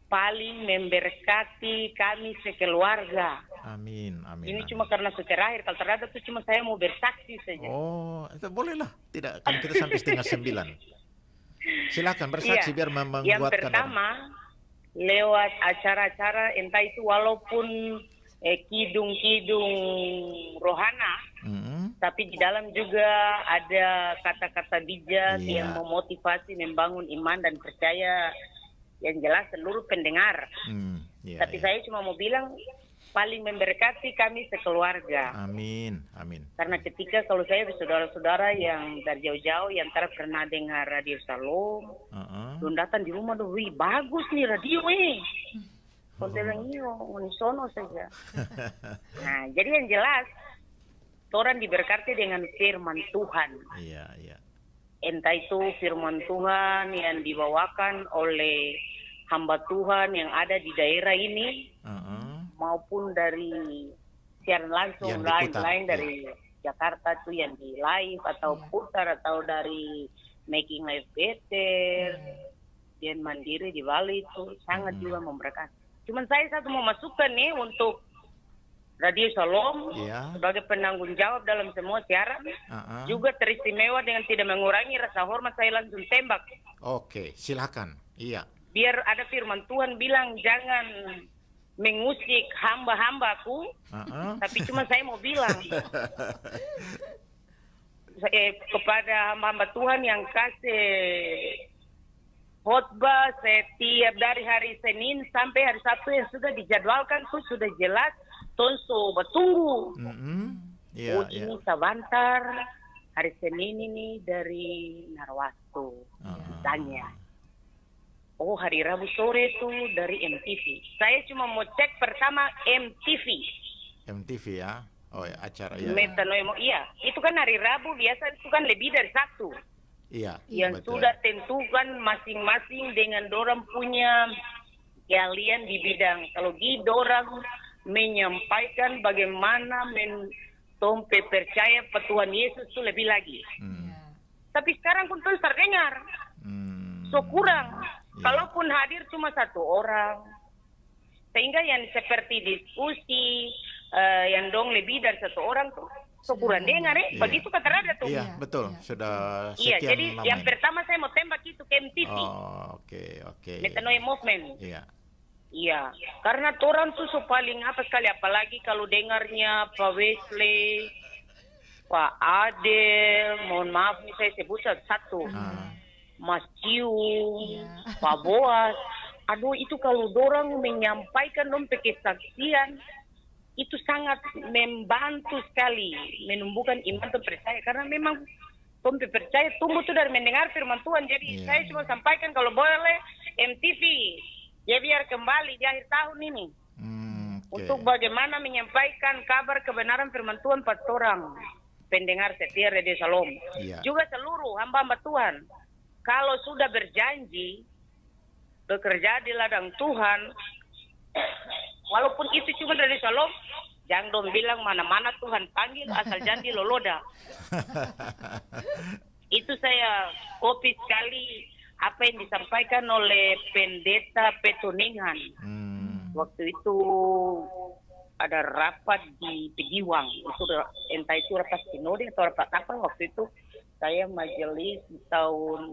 paling memberkati kami sekeluarga. Amin, amin. Ini cuma karena terakhir, kalau ternyata tuh cuma saya mau bersaksi saja. Oh, itu bolehlah. Tidak, kan kita sampai 8:30. Silakan bersaksi biar menguatkan. Yang pertama, lewat acara-acara entah itu walaupun kidung-kidung rohana, Tapi di dalam juga ada kata-kata bijak yang memotivasi, membangun iman dan percaya yang jelas seluruh pendengar. Tapi saya cuma mau bilang paling memberkati kami sekeluarga. Amin, amin. Karena ketika kalau saya saudara-saudara yang dari jauh-jauh yang pernah dengar Radio Shalom, belum datang di rumah, wih bagus nih radio nih. Kalau bilang iyo, unisono saja. Nah, jadi yang jelas, orang diberkati dengan firman Tuhan. Iya, iya. Entah itu firman Tuhan yang dibawakan oleh hamba Tuhan yang ada di daerah ini, maupun dari siaran langsung lain dari Jakarta tuh yang di live atau putar, atau dari Making Life Better, yang mandiri di Bali itu sangat juga memberkati. Cuman saya satu mau masukkan nih untuk Radio Shalom sebagai penanggung jawab dalam semua siaran, juga teristimewa dengan tidak mengurangi rasa hormat, saya langsung tembak. Oke, silakan. Iya. Biar ada firman Tuhan bilang jangan mengusik hamba-hambaku, tapi cuma saya mau bilang kepada hamba-hamba Tuhan yang kasih khotbah setiap dari hari Senin sampai hari Sabtu yang sudah dijadwalkan tuh sudah jelas, tonso bertunggu. Ini sebentar hari Senin ini dari Narwastu tanya. Oh, hari Rabu sore itu dari MTV. Saya cuma mau cek pertama MTV. MTV ya? Oh ya, acara ya. Metanoemo, iya. Itu kan hari Rabu biasa itu kan lebih dari satu. Iya. Yang betul. sudah tentukan masing-masing dengan dorang punya keahlian di bidang. Kalau dorang menyampaikan bagaimana tompe percaya Tuhan Yesus itu lebih lagi. Tapi sekarang pun terus terdengar. So kurang. Kalaupun hadir cuma satu orang, sehingga yang seperti diskusi yang dong lebih dari satu orang tuh kurang dengar begitu kata Rada tuh. Iya betul, sudah iya, sekian jadi lama yang ini. pertama saya mau tembak itu ke MTV. Oh, oke. Metanoia Movement. Iya. Iya, karena orang tuh paling apa sekali, apalagi kalau dengarnya Pak Wesley, Pak Adel, mohon maaf nih saya sebut satu. Mas Cium, Pak Boas, aduh itu kalau dorang menyampaikan kesaksian, itu sangat membantu sekali menumbuhkan iman dan percaya, karena memang percaya tumbuh itu dari mendengar firman Tuhan. Jadi saya cuma sampaikan kalau boleh MTV, ya biar kembali di akhir tahun ini untuk bagaimana menyampaikan kabar kebenaran firman Tuhan pada orang pendengar setia Radio Shalom, juga seluruh hamba-hamba Tuhan. Kalau sudah berjanji bekerja di ladang Tuhan, walaupun itu cuma dari Shalom, jangan dong bilang mana-mana Tuhan panggil asal janji loloda. Itu saya kopi sekali apa yang disampaikan oleh Pendeta Petuningan. Waktu itu ada rapat di Pediwang, itu entah itu rapat sinode atau rapat apa waktu itu. Saya majelis di tahun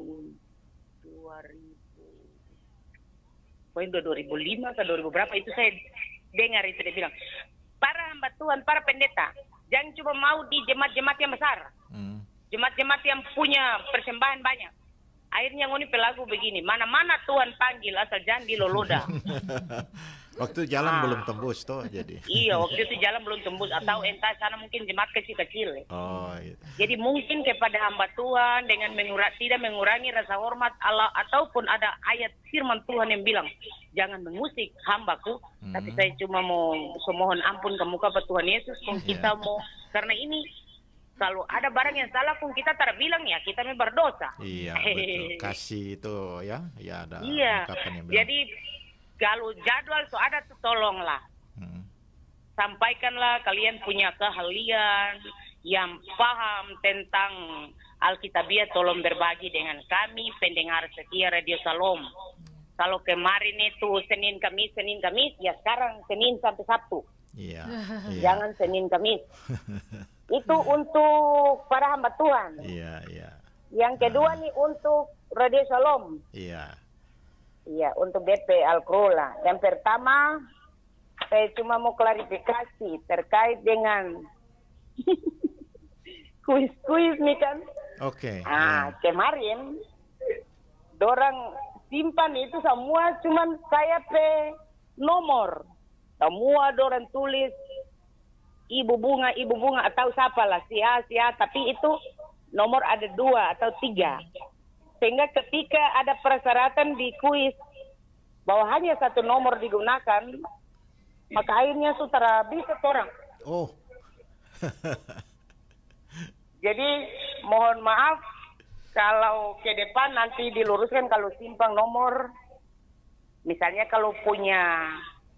2005 ke 2000 berapa itu saya dengar itu dia bilang, para hamba Tuhan, para pendeta, jangan cuma mau di jemaat-jemaat yang besar, jemaat-jemaat yang punya persembahan banyak. Akhirnya ngoni pelagu begini, mana-mana Tuhan panggil asal jangan diloloda. Waktu jalan belum tembus toh jadi. Iya, waktu itu jalan belum tembus, atau entah sana mungkin jemaat kecil-kecil. Oh, iya. Jadi mungkin kepada hamba Tuhan dengan tidak mengurangi rasa hormat Allah, ataupun ada ayat firman Tuhan yang bilang jangan mengusik hambaku, tapi saya cuma mau mohon ampun ke muka Tuhan Yesus pun kita mau, karena ini kalau ada barang yang salah pun kita terbilang ya kita berdosa. Iya, betul. Kasih itu ya ada ungkapan yang bilang. Jadi kalau jadwal so ada tuh tolonglah. Sampaikanlah kalian punya keahlian yang paham tentang Alkitabiah, tolong berbagi dengan kami pendengar setia Radio Shalom. Kalau kemarin itu Senin Kamis, ya sekarang Senin sampai Sabtu. Iya. Jangan Senin Kamis. Itu untuk para hamba Tuhan. Iya. Yang kedua nih untuk Radio Shalom. Iya, untuk DP Alkrola. Yang pertama, saya cuma mau klarifikasi terkait dengan kuis nih kan. Oke. Kemarin dorang simpan itu semua cuman saya pe nomor. Semua dorang tulis Ibu Bunga atau siapa lah, si A, tapi itu nomor ada 2 atau 3. Sehingga ketika ada persyaratan di kuis bahwa hanya 1 nomor digunakan, maka akhirnya sudah bisa orang. Oh. Jadi mohon maaf kalau ke depan nanti diluruskan kalau simpang nomor. Misalnya kalau punya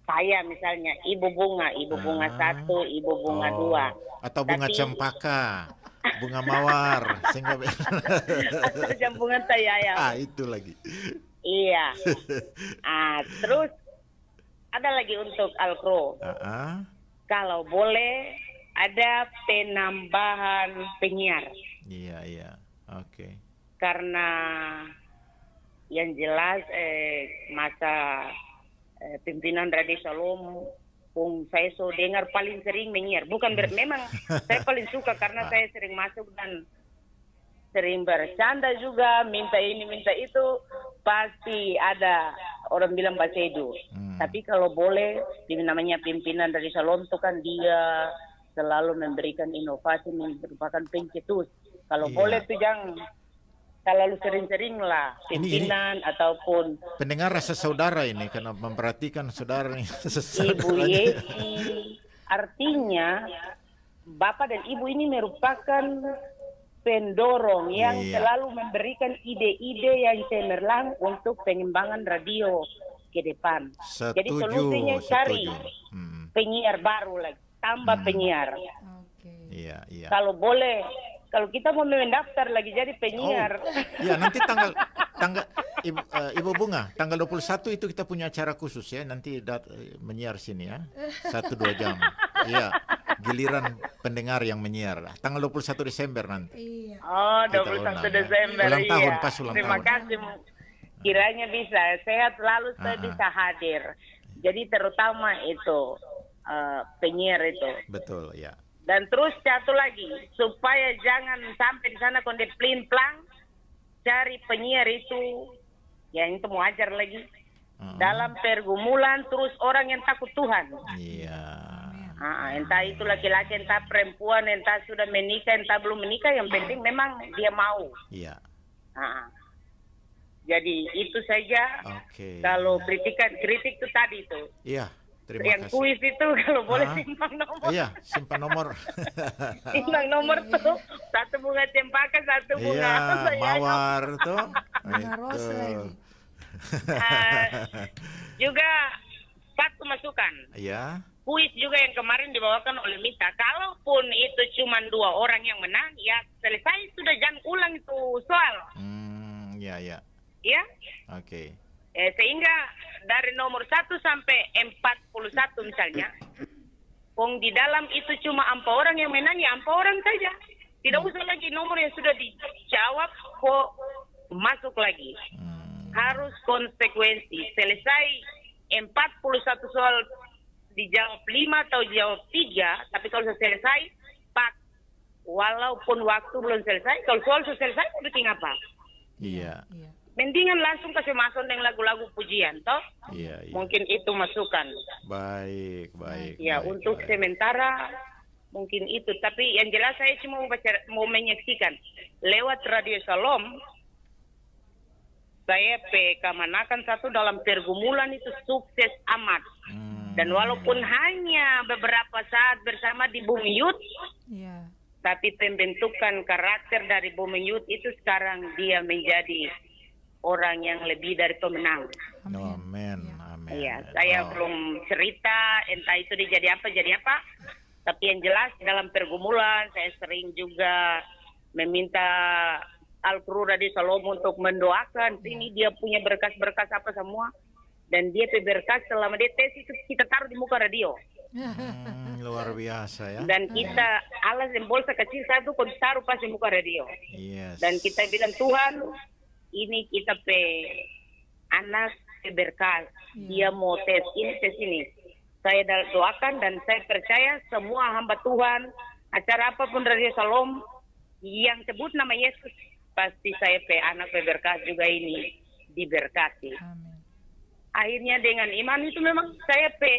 saya misalnya Ibu Bunga 1, Ibu Bunga 2. Atau bunga cempaka, bunga mawar, sehingga atau jambungan saya. Itu lagi. Iya. Terus ada lagi untuk Alkro. Kalau boleh ada penambahan penyiar. Iya. Oke. Karena yang jelas masa pimpinan Radio Shalom saya dengar paling sering menyiar. Bukan memang saya paling suka karena saya sering masuk dan sering bercanda juga, minta ini minta itu, pasti ada orang bilang bahasa itu. Tapi kalau boleh, namanya pimpinan dari Shalom itu kan dia selalu memberikan inovasi, merupakan pencetus. Kalau boleh tuh jangan terlalu sering-sering lah pimpinan ataupun pendengar rasa saudara ini karena memperhatikan saudara. Ibu Yesi, artinya Bapak dan Ibu ini merupakan pendorong yang selalu memberikan ide-ide yang cemerlang untuk pengembangan radio ke depan. Jadi solusinya cari penyiar baru lagi, tambah penyiar. Iya. Kalau boleh, kalau kita mau mendaftar lagi jadi penyiar. Iya, nanti tanggal Ibu Bunga, tanggal 21 itu kita punya acara khusus ya, nanti menyiar sini ya. 1-2 jam. Iya, giliran pendengar yang menyiar. Tanggal 21 Desember nanti. Iya. Oh, 21 Desember. Ulang tahun, pas ulang tahun. Terima kasih. Kiranya bisa, sehat selalu saya bisa hadir. Jadi terutama itu penyiar itu. Betul, ya. Dan terus satu lagi, supaya jangan sampai di sana konde plin-plang, cari penyiar itu, yang itu mau ajar lagi, dalam pergumulan terus orang yang takut Tuhan. Iya. Entah itu laki-laki, entah perempuan, entah sudah menikah, entah belum menikah, yang penting memang dia mau. Iya. Jadi itu saja. Kalau kritik itu tadi itu. Iya. Terima yang kasih. Kuis itu kalau boleh simpan nomor. Iya, simpan nomor. Simpan nomor tuh 1 bunga cempaka, 1 bunga mawar tuh. Bunga rose lagi. Juga 1 masukan. Iya. Kuis juga yang kemarin dibawakan oleh Mita. Kalaupun itu cuma 2 orang yang menang, ya selesai sudah, jangan ulang itu soal. Iya. Iya. Oke. Sehingga dari nomor 1 sampai 41 misalnya, di dalam itu cuma 4 orang yang menang, ya 4 orang saja. Tidak usah lagi nomor yang sudah dijawab kok masuk lagi. Harus konsekuensi. Selesai 41 soal dijawab 5 atau dijawab 3, tapi kalau sudah selesai, Pak, walaupun waktu belum selesai, kalau soal sudah selesai, mau bikin apa? Iya. Mendingan langsung kasih masuk dengan lagu-lagu pujian, toh? Iya. Mungkin itu masukan. Baik. Ya, untuk sementara mungkin itu. Tapi yang jelas saya cuma mau menyaksikan lewat Radio Shalom. Saya kamanakan 1 dalam pergumulan itu sukses amat. Dan walaupun hanya beberapa saat bersama di Bumi Youth, tapi pembentukan karakter dari Bumi Youth itu sekarang dia menjadi orang yang lebih dari pemenang. Amin. Iya, saya belum cerita entah itu dia jadi apa. Tapi yang jelas dalam pergumulan saya sering juga meminta Al-Kru Radio Shalom untuk mendoakan. Sini dia punya berkas-berkas apa semua. Dan dia berkas selama dia tes itu kita taruh di muka radio. Luar biasa ya. Dan kita alas dan bolsa kecil 1 taruh pas di muka radio. Yes. Dan kita bilang, Tuhan, ini kita anak berkas. Dia mau tes ini. Saya doakan dan saya percaya semua hamba Tuhan, acara apapun Radio Shalom, yang sebut nama Yesus, pasti saya pe anak berkat juga ini diberkati. Akhirnya dengan iman itu memang saya pe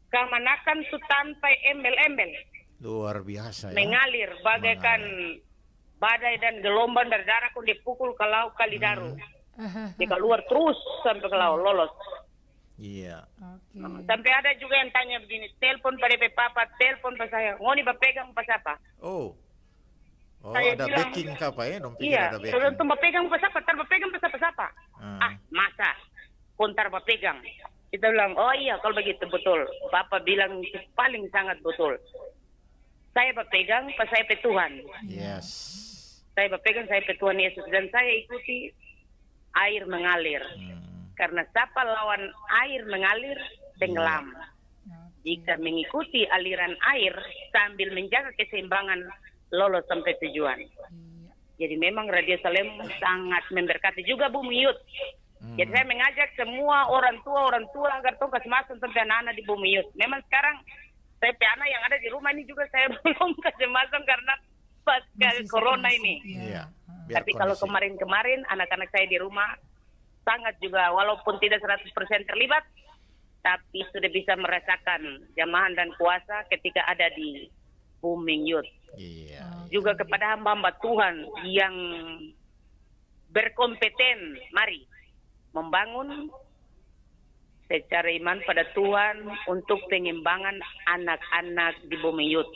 kamanakan itu tanpa embel-embel. Luar biasa ya. Mengalir bagaikan badai dan gelombang berdarah pun dipukul ke laut Kalidaru. Dia keluar terus sampai ke laut, lolos. Iya. Sampai ada juga yang tanya begini, telepon pada papa, telepon pada saya, ngoni pegang pas apa? Oh, Saya ada bilang, backing apa ya? Dong pikir iya, ada kalau backing. tuh pegang pas apa, pegang pas apa? Masa, kontar pegang. Kita bilang, oh iya kalau begitu betul. Papa bilang itu paling sangat betul. Saya pegang pas saya Tuhan. Yes. Saya pegang saya Tuhan Yesus dan saya ikuti air mengalir. Karena siapa lawan air mengalir tenggelam. Jika mengikuti aliran air sambil menjaga keseimbangan lolos sampai tujuan. Jadi memang Radio Salem sangat memberkati juga Bumi Yud. Jadi saya mengajak semua orang tua agar tongkat masuk sampai anak-anak di Bumi Yud. Memang sekarang saya anak yang ada di rumah ini juga saya belum kasih masuk karena pas corona ini. Iya. Tapi kalau kemarin-kemarin anak-anak saya di rumah sangat juga walaupun tidak 100% terlibat, tapi sudah bisa merasakan jamahan dan kuasa ketika ada di Booming Youth. Iya. Juga kepada hamba-hamba Tuhan yang berkompeten, mari membangun secara iman pada Tuhan untuk pengembangan anak-anak di Booming Youth.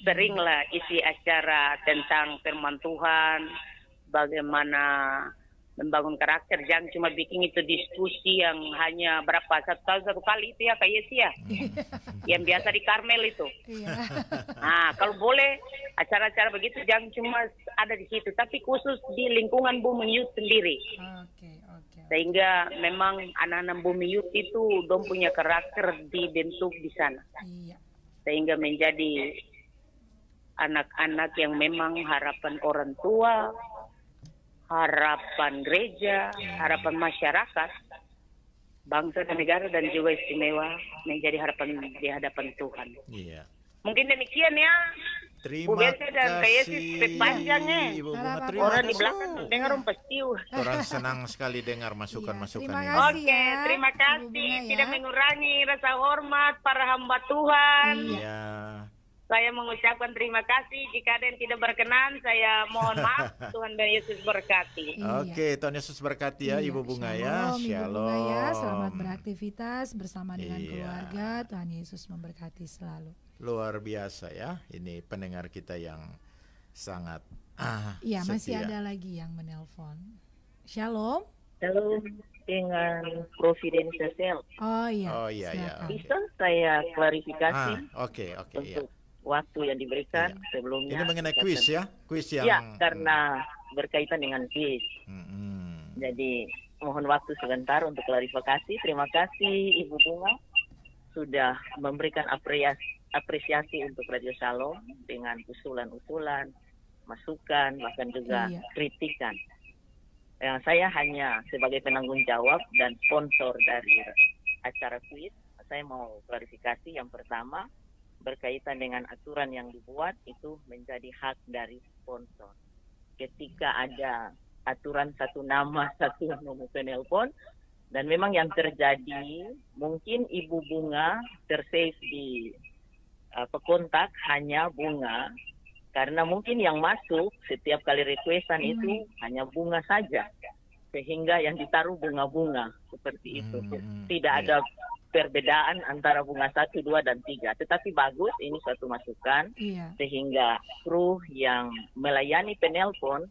Seringlah isi acara tentang firman Tuhan, bagaimana membangun karakter, jangan cuma bikin itu diskusi yang hanya berapa satu kali itu ya kayak sih ya, yang biasa di Karmel itu. Nah kalau boleh acara-acara begitu jangan cuma ada di situ, tapi khusus di lingkungan Booming Youth sendiri. Sehingga memang anak-anak Booming Youth itu dong punya karakter dibentuk di sana, sehingga menjadi anak-anak yang memang harapan orang tua, harapan gereja, harapan masyarakat, bangsa dan negara dan juga istimewa menjadi harapan di hadapan Tuhan. Iya. Mungkin demikian ya. Terima Bu Bese dan Kak Yesus panjangnya. Ibu Bunga, terima Orang di kasih. belakang dengar pestiu. Orang senang sekali dengar masukan-masukan ini. Oke, terima kasih. Tidak mengurangi rasa hormat para hamba Tuhan. Iya. Saya mengucapkan terima kasih. Jika ada yang tidak berkenan, saya mohon maaf. Tuhan dan Yesus berkati. Oke, Tuhan Yesus berkati ya, Ibu Bunga ya. Shalom, Ibu Bunga ya. Selamat beraktivitas bersama dengan keluarga. Tuhan Yesus memberkati selalu. Luar biasa ya. Ini pendengar kita yang sangat Iya, masih setia. ada lagi yang menelpon. Shalom. Shalom dengan Providencia Sel. Oh iya. Oh iya ya. Bisa saya klarifikasi Oke, ya. untuk waktu yang diberikan sebelumnya. Ini mengenai kuis ya, kuis yang. Ya, karena berkaitan dengan kuis. Jadi mohon waktu sebentar untuk klarifikasi. Terima kasih Ibu Bunga sudah memberikan apresiasi untuk Radio Shalom dengan usulan-usulan, masukan, bahkan juga kritikan. Saya hanya sebagai penanggung jawab dan sponsor dari acara kuis. Saya mau klarifikasi yang pertama, berkaitan dengan aturan yang dibuat itu menjadi hak dari sponsor. Ketika ada aturan satu nama, satu nomor penelpon, dan memang yang terjadi mungkin Ibu Bunga tersave di pekontak hanya Bunga, karena mungkin yang masuk setiap kali requestan itu hanya Bunga saja, sehingga yang ditaruh bunga-bunga seperti itu. Tidak ada perbedaan antara bunga 1, 2, dan 3. Tetapi bagus, ini suatu masukan, sehingga kru yang melayani penelpon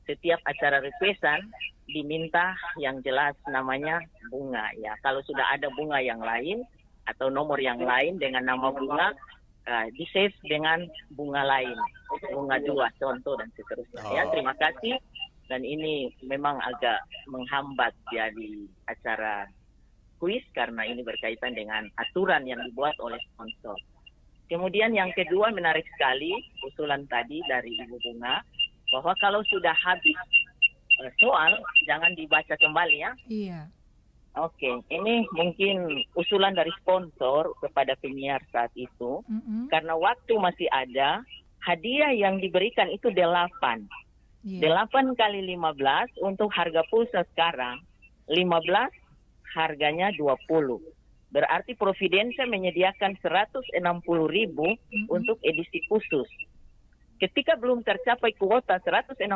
setiap acara requestan diminta yang jelas namanya Bunga ya. Kalau sudah ada bunga yang lain atau nomor yang lain dengan nama Bunga, di save dengan bunga lain, bunga 2 contoh dan seterusnya ya. Terima kasih. Dan ini memang agak menghambat jadi acara kuis karena ini berkaitan dengan aturan yang dibuat oleh sponsor. Kemudian yang kedua, menarik sekali usulan tadi dari Ibu Bunga bahwa kalau sudah habis soal jangan dibaca kembali ya. Iya. Oke, ini mungkin usulan dari sponsor kepada penyiar saat itu, karena waktu masih ada, hadiah yang diberikan itu 8. 8 kali 15 untuk harga pulsa sekarang 15 harganya 20. Berarti Providensia menyediakan 160.000 untuk edisi khusus. Ketika belum tercapai kuota 160.000,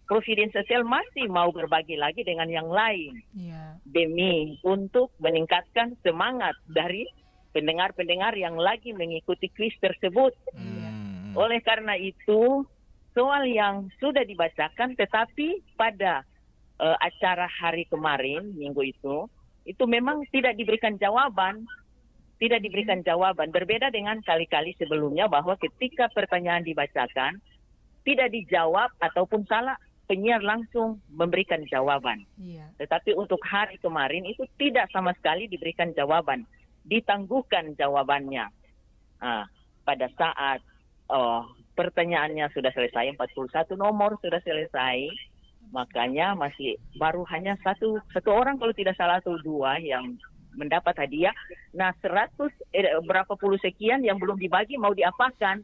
Providensia Sel masih mau berbagi lagi dengan yang lain. Demi untuk meningkatkan semangat dari pendengar-pendengar yang lagi mengikuti kuis tersebut. Oleh karena itu, soal yang sudah dibacakan tetapi pada acara hari kemarin, minggu itu memang tidak diberikan jawaban. Tidak diberikan jawaban. Berbeda dengan kali-kali sebelumnya bahwa ketika pertanyaan dibacakan, tidak dijawab ataupun salah, penyiar langsung memberikan jawaban. Tetapi untuk hari kemarin itu tidak sama sekali diberikan jawaban. Ditangguhkan jawabannya. Pada saat pertanyaannya sudah selesai, 41 nomor sudah selesai, makanya masih baru hanya satu orang kalau tidak salah atau 2 yang mendapat hadiah. Nah, 100 berapa puluh sekian yang belum dibagi mau diapakan?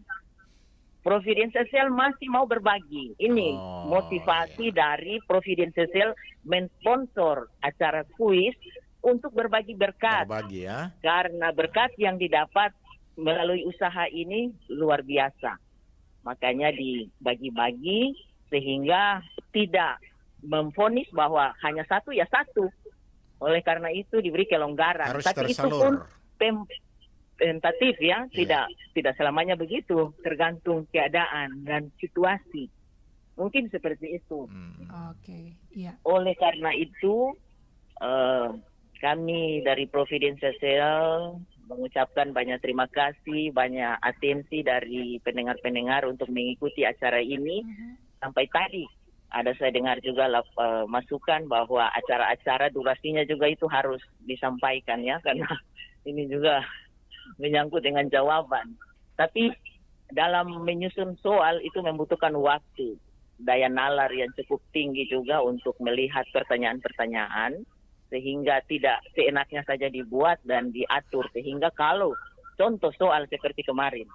Providensia Sel masih mau berbagi. Ini motivasi dari Providensia Sel mensponsor acara kuis untuk berbagi berkat. Berbagi ya. Karena berkat yang didapat melalui usaha ini luar biasa. Makanya dibagi-bagi sehingga tidak memvonis bahwa hanya satu ya satu. Oleh karena itu diberi kelonggaran. Harus Tapi tersalur. itu pun tentatif ya, tidak selamanya begitu, tergantung keadaan dan situasi. Mungkin seperti itu. Oleh karena itu kami dari Providensia Sel mengucapkan banyak terima kasih, banyak atensi dari pendengar-pendengar untuk mengikuti acara ini. Sampai tadi ada saya dengar juga masukan bahwa acara-acara durasinya juga itu harus disampaikan ya, karena ini juga menyangkut dengan jawaban. Tapi dalam menyusun soal itu membutuhkan waktu, daya nalar yang cukup tinggi juga untuk melihat pertanyaan-pertanyaan, sehingga tidak seenaknya saja dibuat dan diatur. Sehingga kalau contoh soal seperti kemarin,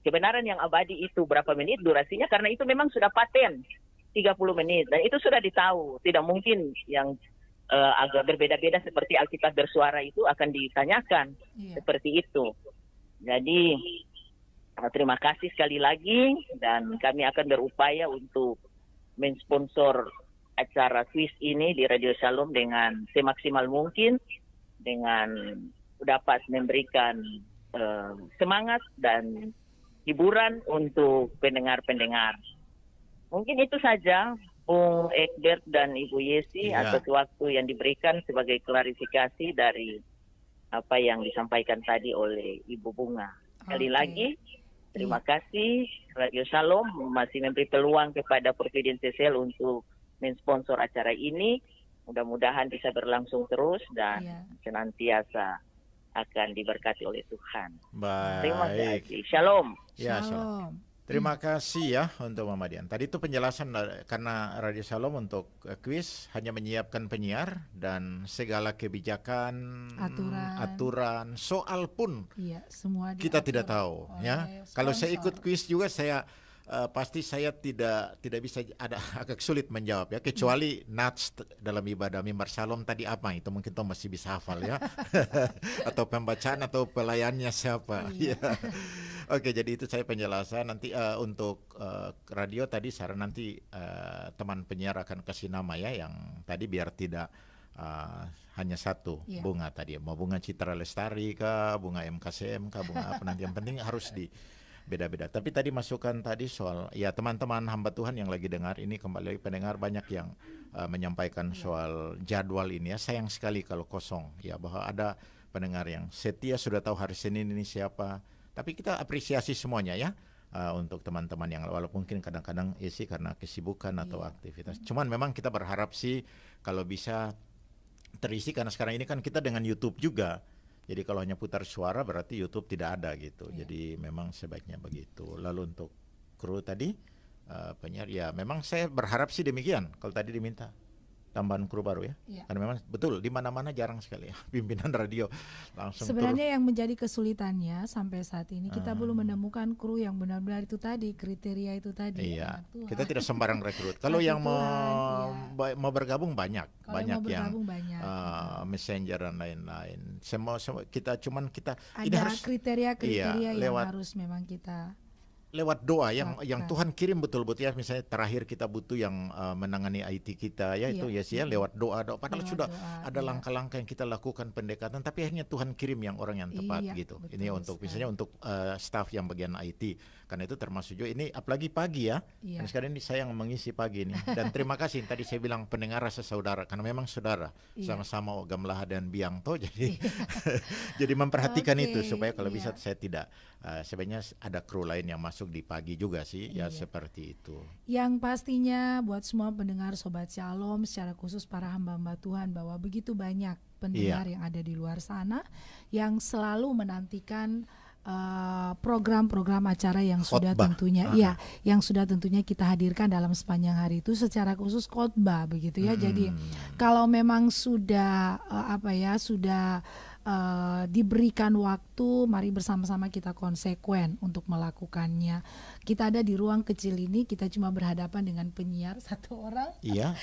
kebenaran yang abadi itu berapa menit durasinya, karena itu memang sudah paten 30 menit dan itu sudah ditahu. Tidak mungkin yang agak berbeda-beda seperti Alkitab bersuara itu akan ditanyakan seperti itu. Jadi terima kasih sekali lagi dan kami akan berupaya untuk mensponsor acara kuis ini di Radio Shalom dengan semaksimal mungkin, dengan dapat memberikan semangat dan hiburan untuk pendengar-pendengar. Mungkin itu saja, Bung Egbert dan Ibu Yesi, atas waktu yang diberikan sebagai klarifikasi dari apa yang disampaikan tadi oleh Ibu Bunga. Sekali lagi, terima kasih. Radio Shalom masih memberi peluang kepada Providensia Sel untuk mensponsor acara ini. Mudah-mudahan bisa berlangsung terus dan senantiasa akan diberkati oleh Tuhan. Baik. Terima kasih. Shalom. Ya, shalom. Terima kasih ya untuk Mama Dian. Tadi itu penjelasan karena Radio Shalom untuk kuis hanya menyiapkan penyiar dan segala kebijakan, aturan, soal pun semua kita tidak tahu ya. Kalau saya ikut kuis juga saya pasti saya tidak bisa, ada agak sulit menjawab ya, kecuali nats dalam ibadah mimbar Shalom tadi apa itu mungkin Tom masih bisa hafal ya. Atau pembacaan atau pelayannya siapa ya. Oke, jadi itu saya penjelasan nanti untuk radio tadi saran nanti teman penyiar akan kasih nama ya yang tadi biar tidak hanya satu bunga tadi, mau bunga Citra Lestari kah, bunga MKCM kah, bunga apa nanti, yang penting harus di beda-beda. Tapi tadi masukan tadi soal ya teman-teman hamba Tuhan yang lagi dengar ini, kembali pendengar banyak yang menyampaikan soal jadwal ini ya. Sayang sekali kalau kosong ya, bahwa ada pendengar yang setia sudah tahu hari Senin ini siapa. Tapi kita apresiasi semuanya ya untuk teman-teman yang walaupun mungkin kadang-kadang sih karena kesibukan atau aktivitas. Cuman memang kita berharap sih kalau bisa terisi, karena sekarang ini kan kita dengan YouTube juga. Jadi kalau hanya putar suara berarti YouTube tidak ada gitu. Jadi memang sebaiknya begitu. Lalu untuk kru tadi penyiar ya memang saya berharap sih demikian kalau tadi diminta. tambahan kru baru ya. Karena memang betul di mana-mana jarang sekali ya pimpinan radio langsung. Sebenarnya yang menjadi kesulitannya sampai saat ini kita belum menemukan kru yang benar-benar itu tadi, kriteria itu tadi. Iya. Kita tidak sembarang rekrut. Kalau yang mau bergabung banyak yang messenger dan lain-lain. Semua kita ada kriteria-kriteria yang harus memang kita lewat doa yang Tuhan kirim betul-betul ya, misalnya terakhir kita butuh yang menangani IT kita ya, itu ya lewat doa padahal sudah ada langkah-langkah yang kita lakukan pendekatan, tapi akhirnya Tuhan kirim yang orang yang tepat gitu. Ini untuk misalnya untuk staff yang bagian IT, karena itu termasuk juga ini apalagi pagi ya. Dan sekarang ini saya yang mengisi pagi ini, dan terima kasih tadi saya bilang pendengar rasa saudara, karena memang saudara sama-sama Ogam Laha dan Biangto, jadi jadi memperhatikan itu supaya kalau bisa saya tidak sebenarnya ada kru lain yang masuk di pagi juga sih ya, seperti itu. Yang pastinya buat semua pendengar Sobat Shalom, secara khusus para hamba-hamba Tuhan, bahwa begitu banyak pendengar yang ada di luar sana yang selalu menantikan program-program acara yang sudah tentunya yang sudah tentunya kita hadirkan dalam sepanjang hari itu, secara khusus khotbah begitu ya. Jadi kalau memang sudah sudah diberikan waktu, mari bersama-sama kita konsekuen untuk melakukannya. Kita ada di ruang kecil ini, kita cuma berhadapan dengan penyiar satu orang,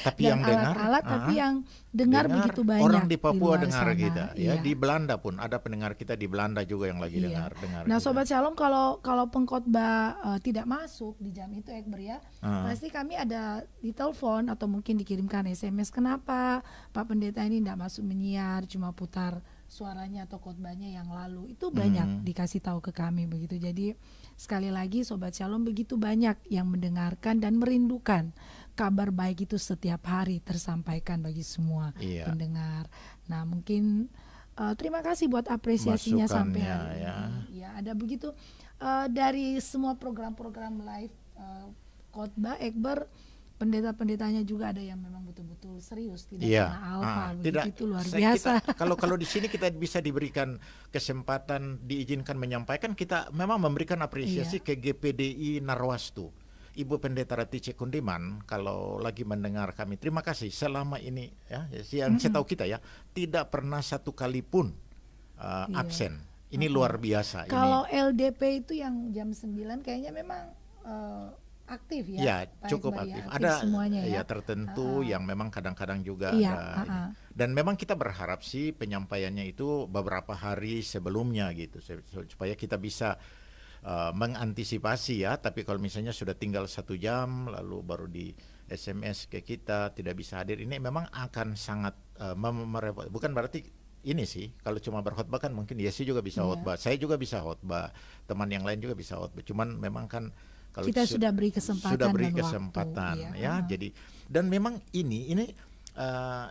tapi dan yang alat-alat, tapi yang dengar begitu banyak. Orang di Papua dengar sana. kita, di Belanda pun ada pendengar kita di Belanda juga yang lagi dengar. Nah, Sobat Shalom, kalau pengkhotbah tidak masuk di jam itu, Ekber ya, pasti kami ada di telepon atau mungkin dikirimkan SMS. Kenapa Pak Pendeta ini tidak masuk menyiar, cuma putar suaranya atau khotbahnya yang lalu? Itu banyak dikasih tahu ke kami begitu. Jadi sekali lagi Sobat Shalom, begitu banyak yang mendengarkan dan merindukan kabar baik itu setiap hari tersampaikan bagi semua pendengar. Nah, mungkin terima kasih buat apresiasinya sampai hari ini. Ya, ada begitu dari semua program-program live khotbah Ekber, pendeta-pendetanya juga ada yang memang betul-betul serius, tidak kena alfa, begitu luar biasa. Kalau di sini kita bisa diberikan kesempatan, diizinkan menyampaikan, kita memang memberikan apresiasi ke GPDI Narwastu. Ibu Pendeta Rati Cekundiman, kalau lagi mendengar kami, terima kasih selama ini ya, yang saya tahu kita ya, tidak pernah satu kali pun absen. Ini luar biasa. Kalau LDP itu yang jam 9 kayaknya memang aktif ya. Ya, cukup aktif. Ada semuanya ya tertentu yang memang kadang-kadang juga ada. Dan memang kita berharap sih penyampaiannya itu beberapa hari sebelumnya gitu, supaya kita bisa mengantisipasi ya. Tapi kalau misalnya sudah tinggal 1 jam lalu baru di SMS ke kita tidak bisa hadir, ini memang akan sangat merepot. Bukan berarti ini sih, kalau cuma berkhotbah kan mungkin Yesi juga bisa khotbah, saya juga bisa khotbah, teman yang lain juga bisa khotbah. Cuman memang kan kalau kita sudah beri kesempatan ya. Jadi dan memang ini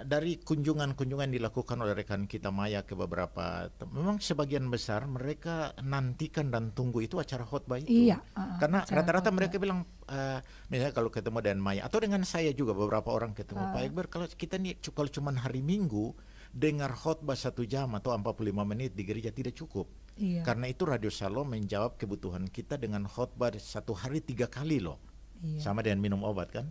dari kunjungan-kunjungan dilakukan oleh rekan kita Maya ke beberapa, memang sebagian besar mereka nantikan dan tunggu itu acara khotbah itu. Karena rata-rata mereka bilang misalnya kalau ketemu dengan Maya atau dengan saya juga, beberapa orang ketemu Pak Ekber, kalau kita nih kalau cuma hari Minggu dengar khotbah 1 jam atau 45 menit di gereja tidak cukup. Karena itu Radio Shalom menjawab kebutuhan kita dengan khotbah 1 hari 3 kali loh. Sama dengan minum obat kan.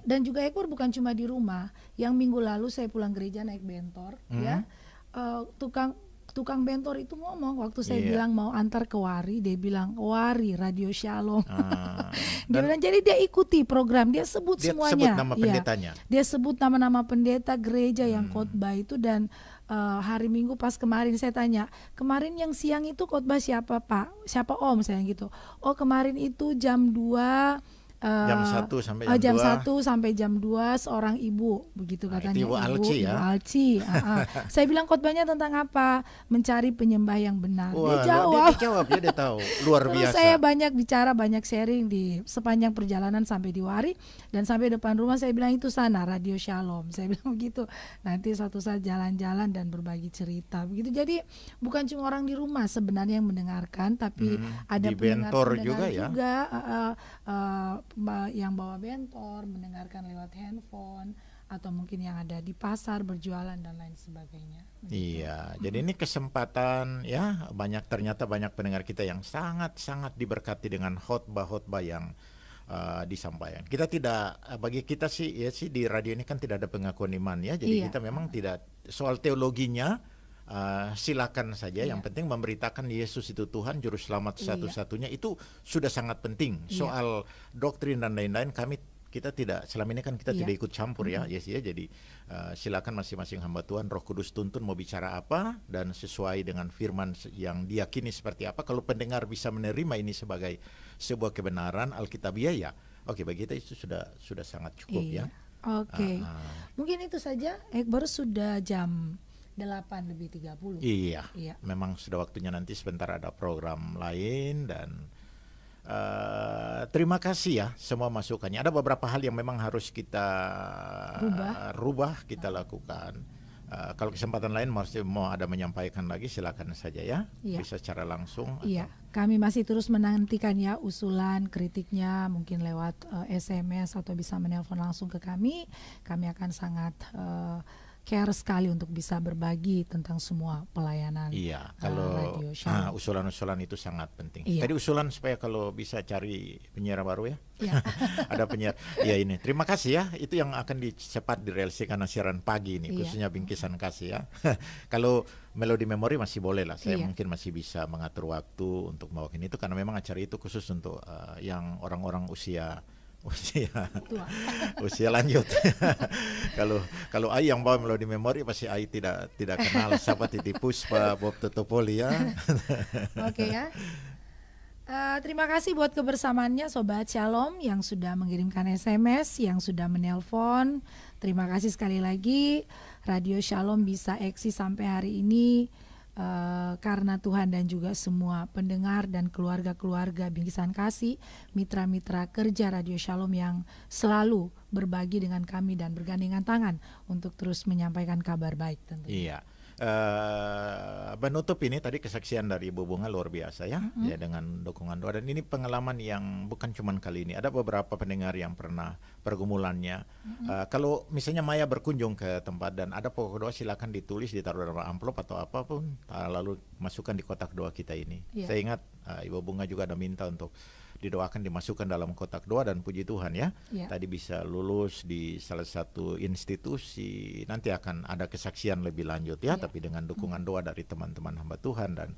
Dan juga Ekber bukan cuma di rumah. Yang minggu lalu saya pulang gereja naik bentor ya. Tukang bentor itu ngomong waktu saya bilang mau antar ke Wari, dia bilang Wari Radio Shalom. Dia bilang, jadi dia ikuti program, dia sebut semuanya. Sebut nama pendetanya. Dia sebut nama-nama pendeta gereja yang khotbah itu. Dan hari Minggu pas kemarin saya tanya, kemarin yang siang itu khotbah siapa Pak? Siapa Om? Saya gitu. Oh kemarin itu jam 2 jam 1 sampai jam 2. 1 sampai jam 2 seorang ibu begitu katanya. Ibu Alci ya. Alci. Saya bilang khotbahnya tentang apa? Mencari penyembah yang benar. Wah, dia jawab. Dia tahu. Luar Terus biasa. saya banyak bicara, banyak sharing di sepanjang perjalanan sampai di Wari, dan sampai depan rumah saya bilang itu sana Radio Shalom. Saya bilang begitu. Nanti suatu saat jalan-jalan dan berbagi cerita begitu. Jadi bukan cuma orang di rumah sebenarnya yang mendengarkan, tapi ada pendengar juga yang bawa bentor, mendengarkan lewat handphone, atau mungkin yang ada di pasar berjualan dan lain sebagainya. Iya, jadi ini kesempatan ya, ternyata banyak pendengar kita yang sangat-sangat diberkati dengan khotbah-khotbah yang disampaikan. Kita tidak, bagi kita sih ya sih di radio ini kan tidak ada pengakuan iman ya, jadi kita memang tidak soal teologinya. Silakan saja, yang penting memberitakan Yesus itu Tuhan Juru Selamat satu-satunya, itu sudah sangat penting. Soal doktrin dan lain-lain kita tidak, selama ini kan kita tidak ikut campur ya, yes ya. Jadi silakan masing-masing hamba Tuhan, Roh Kudus tuntun mau bicara apa dan sesuai dengan firman yang diyakini seperti apa. Kalau pendengar bisa menerima ini sebagai sebuah kebenaran Alkitabiah ya, oke, bagi kita itu sudah sangat cukup ya. Oke. Mungkin itu saja. Baru sudah jam 8:30. Iya. Memang sudah waktunya, nanti sebentar ada program lain. Dan terima kasih ya semua masukannya. Ada beberapa hal yang memang harus kita rubah, kita lakukan. Kalau kesempatan lain mau ada menyampaikan lagi, silakan saja ya. Bisa secara langsung. Iya, kami masih terus menantikan ya usulan, kritiknya, mungkin lewat SMS atau bisa menelpon langsung ke kami. Kami akan sangat care sekali untuk bisa berbagi tentang semua pelayanan. Iya, kalau usulan-usulan itu sangat penting. Tadi usulan supaya kalau bisa cari penyiar baru ya. Ada penyiar. Ya ini, terima kasih ya. Itu yang akan cepat direalisasikan siaran pagi ini, khususnya bingkisan kasih ya. Kalau Melodi Memori masih boleh lah. Saya mungkin masih bisa mengatur waktu untuk membawakan itu, karena memang acara itu khusus untuk yang orang-orang usia lanjut. Kalau Ai yang bawa Melodi Memori, pasti Ai tidak kenal siapa Titi Puspa, Bob Totopoli ya. Oke ya. Terima kasih buat kebersamaannya Sobat Shalom yang sudah mengirimkan SMS, yang sudah menelpon. Terima kasih sekali lagi. Radio Shalom bisa eksis sampai hari ini karena Tuhan dan juga semua pendengar dan keluarga-keluarga Bingkisan Kasih, mitra-mitra kerja Radio Shalom yang selalu berbagi dengan kami dan bergandengan tangan untuk terus menyampaikan kabar baik tentunya. Iya. Menutup ini tadi kesaksian dari Ibu Bunga luar biasa ya, ya dengan dukungan doa, dan ini pengalaman yang bukan cuma kali ini, ada beberapa pendengar yang pernah pergumulannya. Kalau misalnya Maya berkunjung ke tempat dan ada pokok doa, silakan ditulis, ditaruh dalam amplop atau apapun, lalu masukkan di kotak doa kita ini. Saya ingat Ibu Bunga juga ada minta untuk didoakan, dimasukkan dalam kotak doa, dan puji Tuhan ya, tadi bisa lulus di salah satu institusi. Nanti akan ada kesaksian lebih lanjut ya, tapi dengan dukungan doa dari teman-teman hamba Tuhan. Dan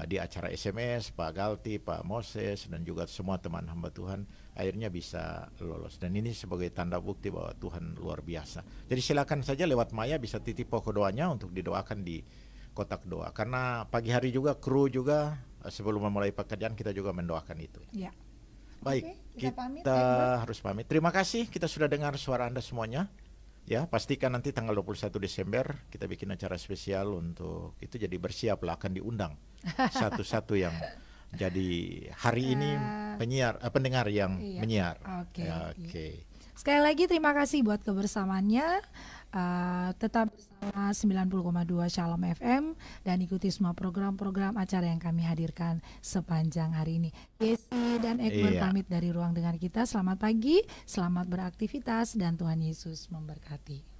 di acara SMS Pak Galti, Pak Moses, dan juga semua teman hamba Tuhan akhirnya bisa lolos, dan ini sebagai tanda bukti bahwa Tuhan luar biasa. Jadi silakan saja lewat Maya bisa titip pokok doanya untuk didoakan di kotak doa, karena pagi hari juga kru juga sebelum memulai pekerjaan kita juga mendoakan itu. Ya. Baik, kita harus pamit. Terima kasih, kita sudah dengar suara Anda semuanya. Ya, pastikan nanti tanggal 21 Desember kita bikin acara spesial untuk itu, jadi bersiaplah akan diundang satu-satu yang jadi hari ini pendengar yang menyiar. Oke. Sekali lagi terima kasih buat kebersamaannya. Tetap bersama 90,2 Shalom FM dan ikuti semua program-program acara yang kami hadirkan sepanjang hari ini. Yesi dan Ekman pamit dari ruang dengar kita. Selamat pagi, selamat beraktivitas, dan Tuhan Yesus memberkati.